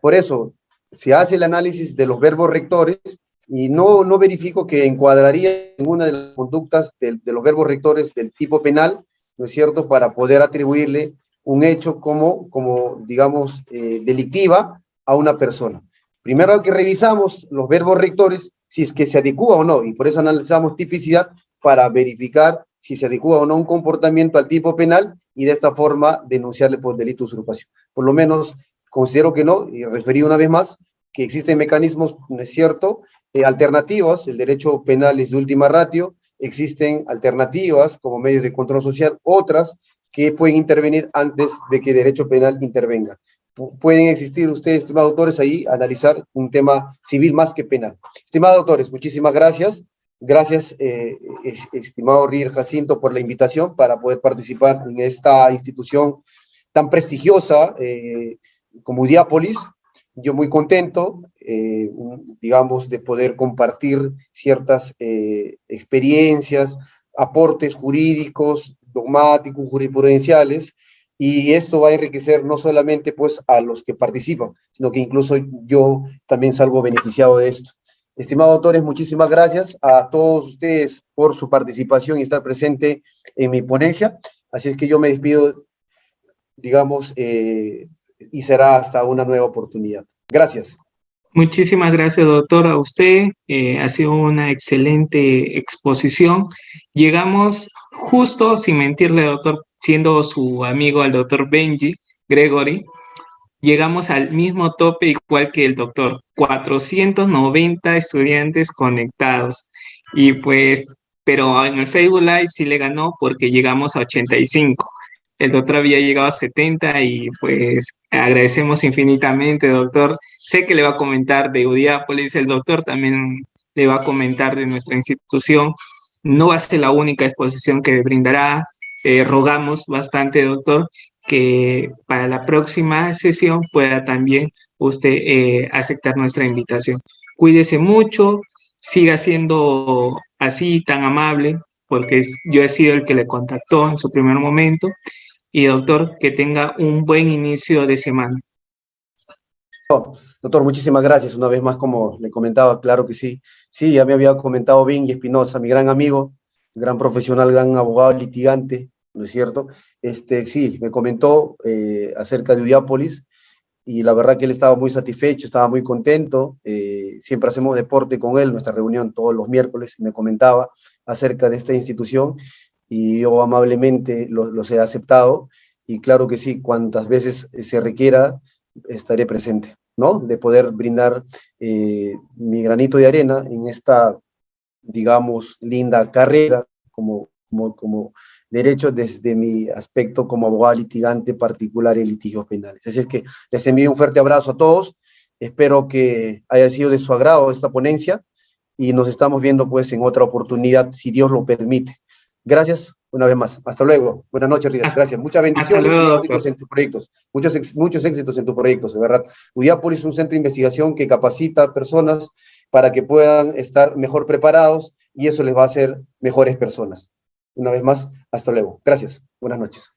Por eso, se hace el análisis de los verbos rectores y no verifico que encuadraría en una de las conductas de los verbos rectores del tipo penal, ¿no es cierto?, para poder atribuirle un hecho como digamos, delictiva a una persona. Primero que revisamos los verbos rectores, si es que se adecúa o no, y por eso analizamos tipicidad para verificar si se adecúa o no un comportamiento al tipo penal y de esta forma denunciarle por delito de usurpación. Por lo menos considero que no, y referí una vez más, que existen mecanismos, ¿no es cierto?, alternativas, el derecho penal es de última ratio, existen alternativas como medios de control social, otras que pueden intervenir antes de que el derecho penal intervenga. Pueden existir ustedes, estimados autores, ahí analizar un tema civil más que penal. Estimados autores, muchísimas gracias. Gracias, estimado Rier Jacinto, por la invitación para poder participar en esta institución tan prestigiosa como Udiápolis. Yo muy contento, digamos, de poder compartir ciertas experiencias, aportes jurídicos, dogmáticos, jurisprudenciales, y esto va a enriquecer no solamente pues a los que participan, sino que incluso yo también salgo beneficiado de esto. Estimados autores, muchísimas gracias a todos ustedes por su participación y estar presente en mi ponencia. Así es que yo me despido, digamos, y será hasta una nueva oportunidad. Gracias. Muchísimas gracias, doctor, a usted. Ha sido una excelente exposición. Llegamos justo, sin mentirle, doctor, siendo su amigo el doctor Benji Gregory, llegamos al mismo tope igual que el doctor, 490 estudiantes conectados. Y pues, pero en el Facebook Live sí le ganó porque llegamos a 85. El doctor había llegado a 70 y pues agradecemos infinitamente, doctor. Sé que le va a comentar de Udiápolis, el doctor también le va a comentar de nuestra institución. No va a ser la única exposición que brindará. Rogamos bastante, doctor, que para la próxima sesión pueda también usted aceptar nuestra invitación. Cuídese mucho, siga siendo así tan amable, porque yo he sido el que le contactó en su primer momento. Y doctor, que tenga un buen inicio de semana. Doctor, muchísimas gracias. Una vez más, como le comentaba, claro que sí. Sí, ya me había comentado Benji Espinosa, mi gran amigo, gran profesional, gran abogado, litigante, ¿no es cierto? Sí, me comentó acerca de Udiápolis y la verdad que él estaba muy satisfecho, estaba muy contento. Siempre hacemos deporte con él, nuestra reunión todos los miércoles, y me comentaba acerca de esta institución y yo amablemente los he aceptado y claro que sí, cuantas veces se requiera, estaré presente, ¿no? De poder brindar mi granito de arena en esta, digamos, linda carrera como derecho desde mi aspecto como abogado litigante particular en litigios penales. Así es que les envío un fuerte abrazo a todos, espero que haya sido de su agrado esta ponencia y nos estamos viendo pues en otra oportunidad, si Dios lo permite. Gracias una vez más. Hasta luego. Buenas noches, Rita. Gracias. Muchas bendiciones luego, y doctor. éxitos en tus proyectos. Muchos éxitos en tus proyectos, de verdad. Udiápolis es un centro de investigación que capacita a personas para que puedan estar mejor preparados y eso les va a hacer mejores personas. Una vez más, hasta luego. Gracias. Buenas noches.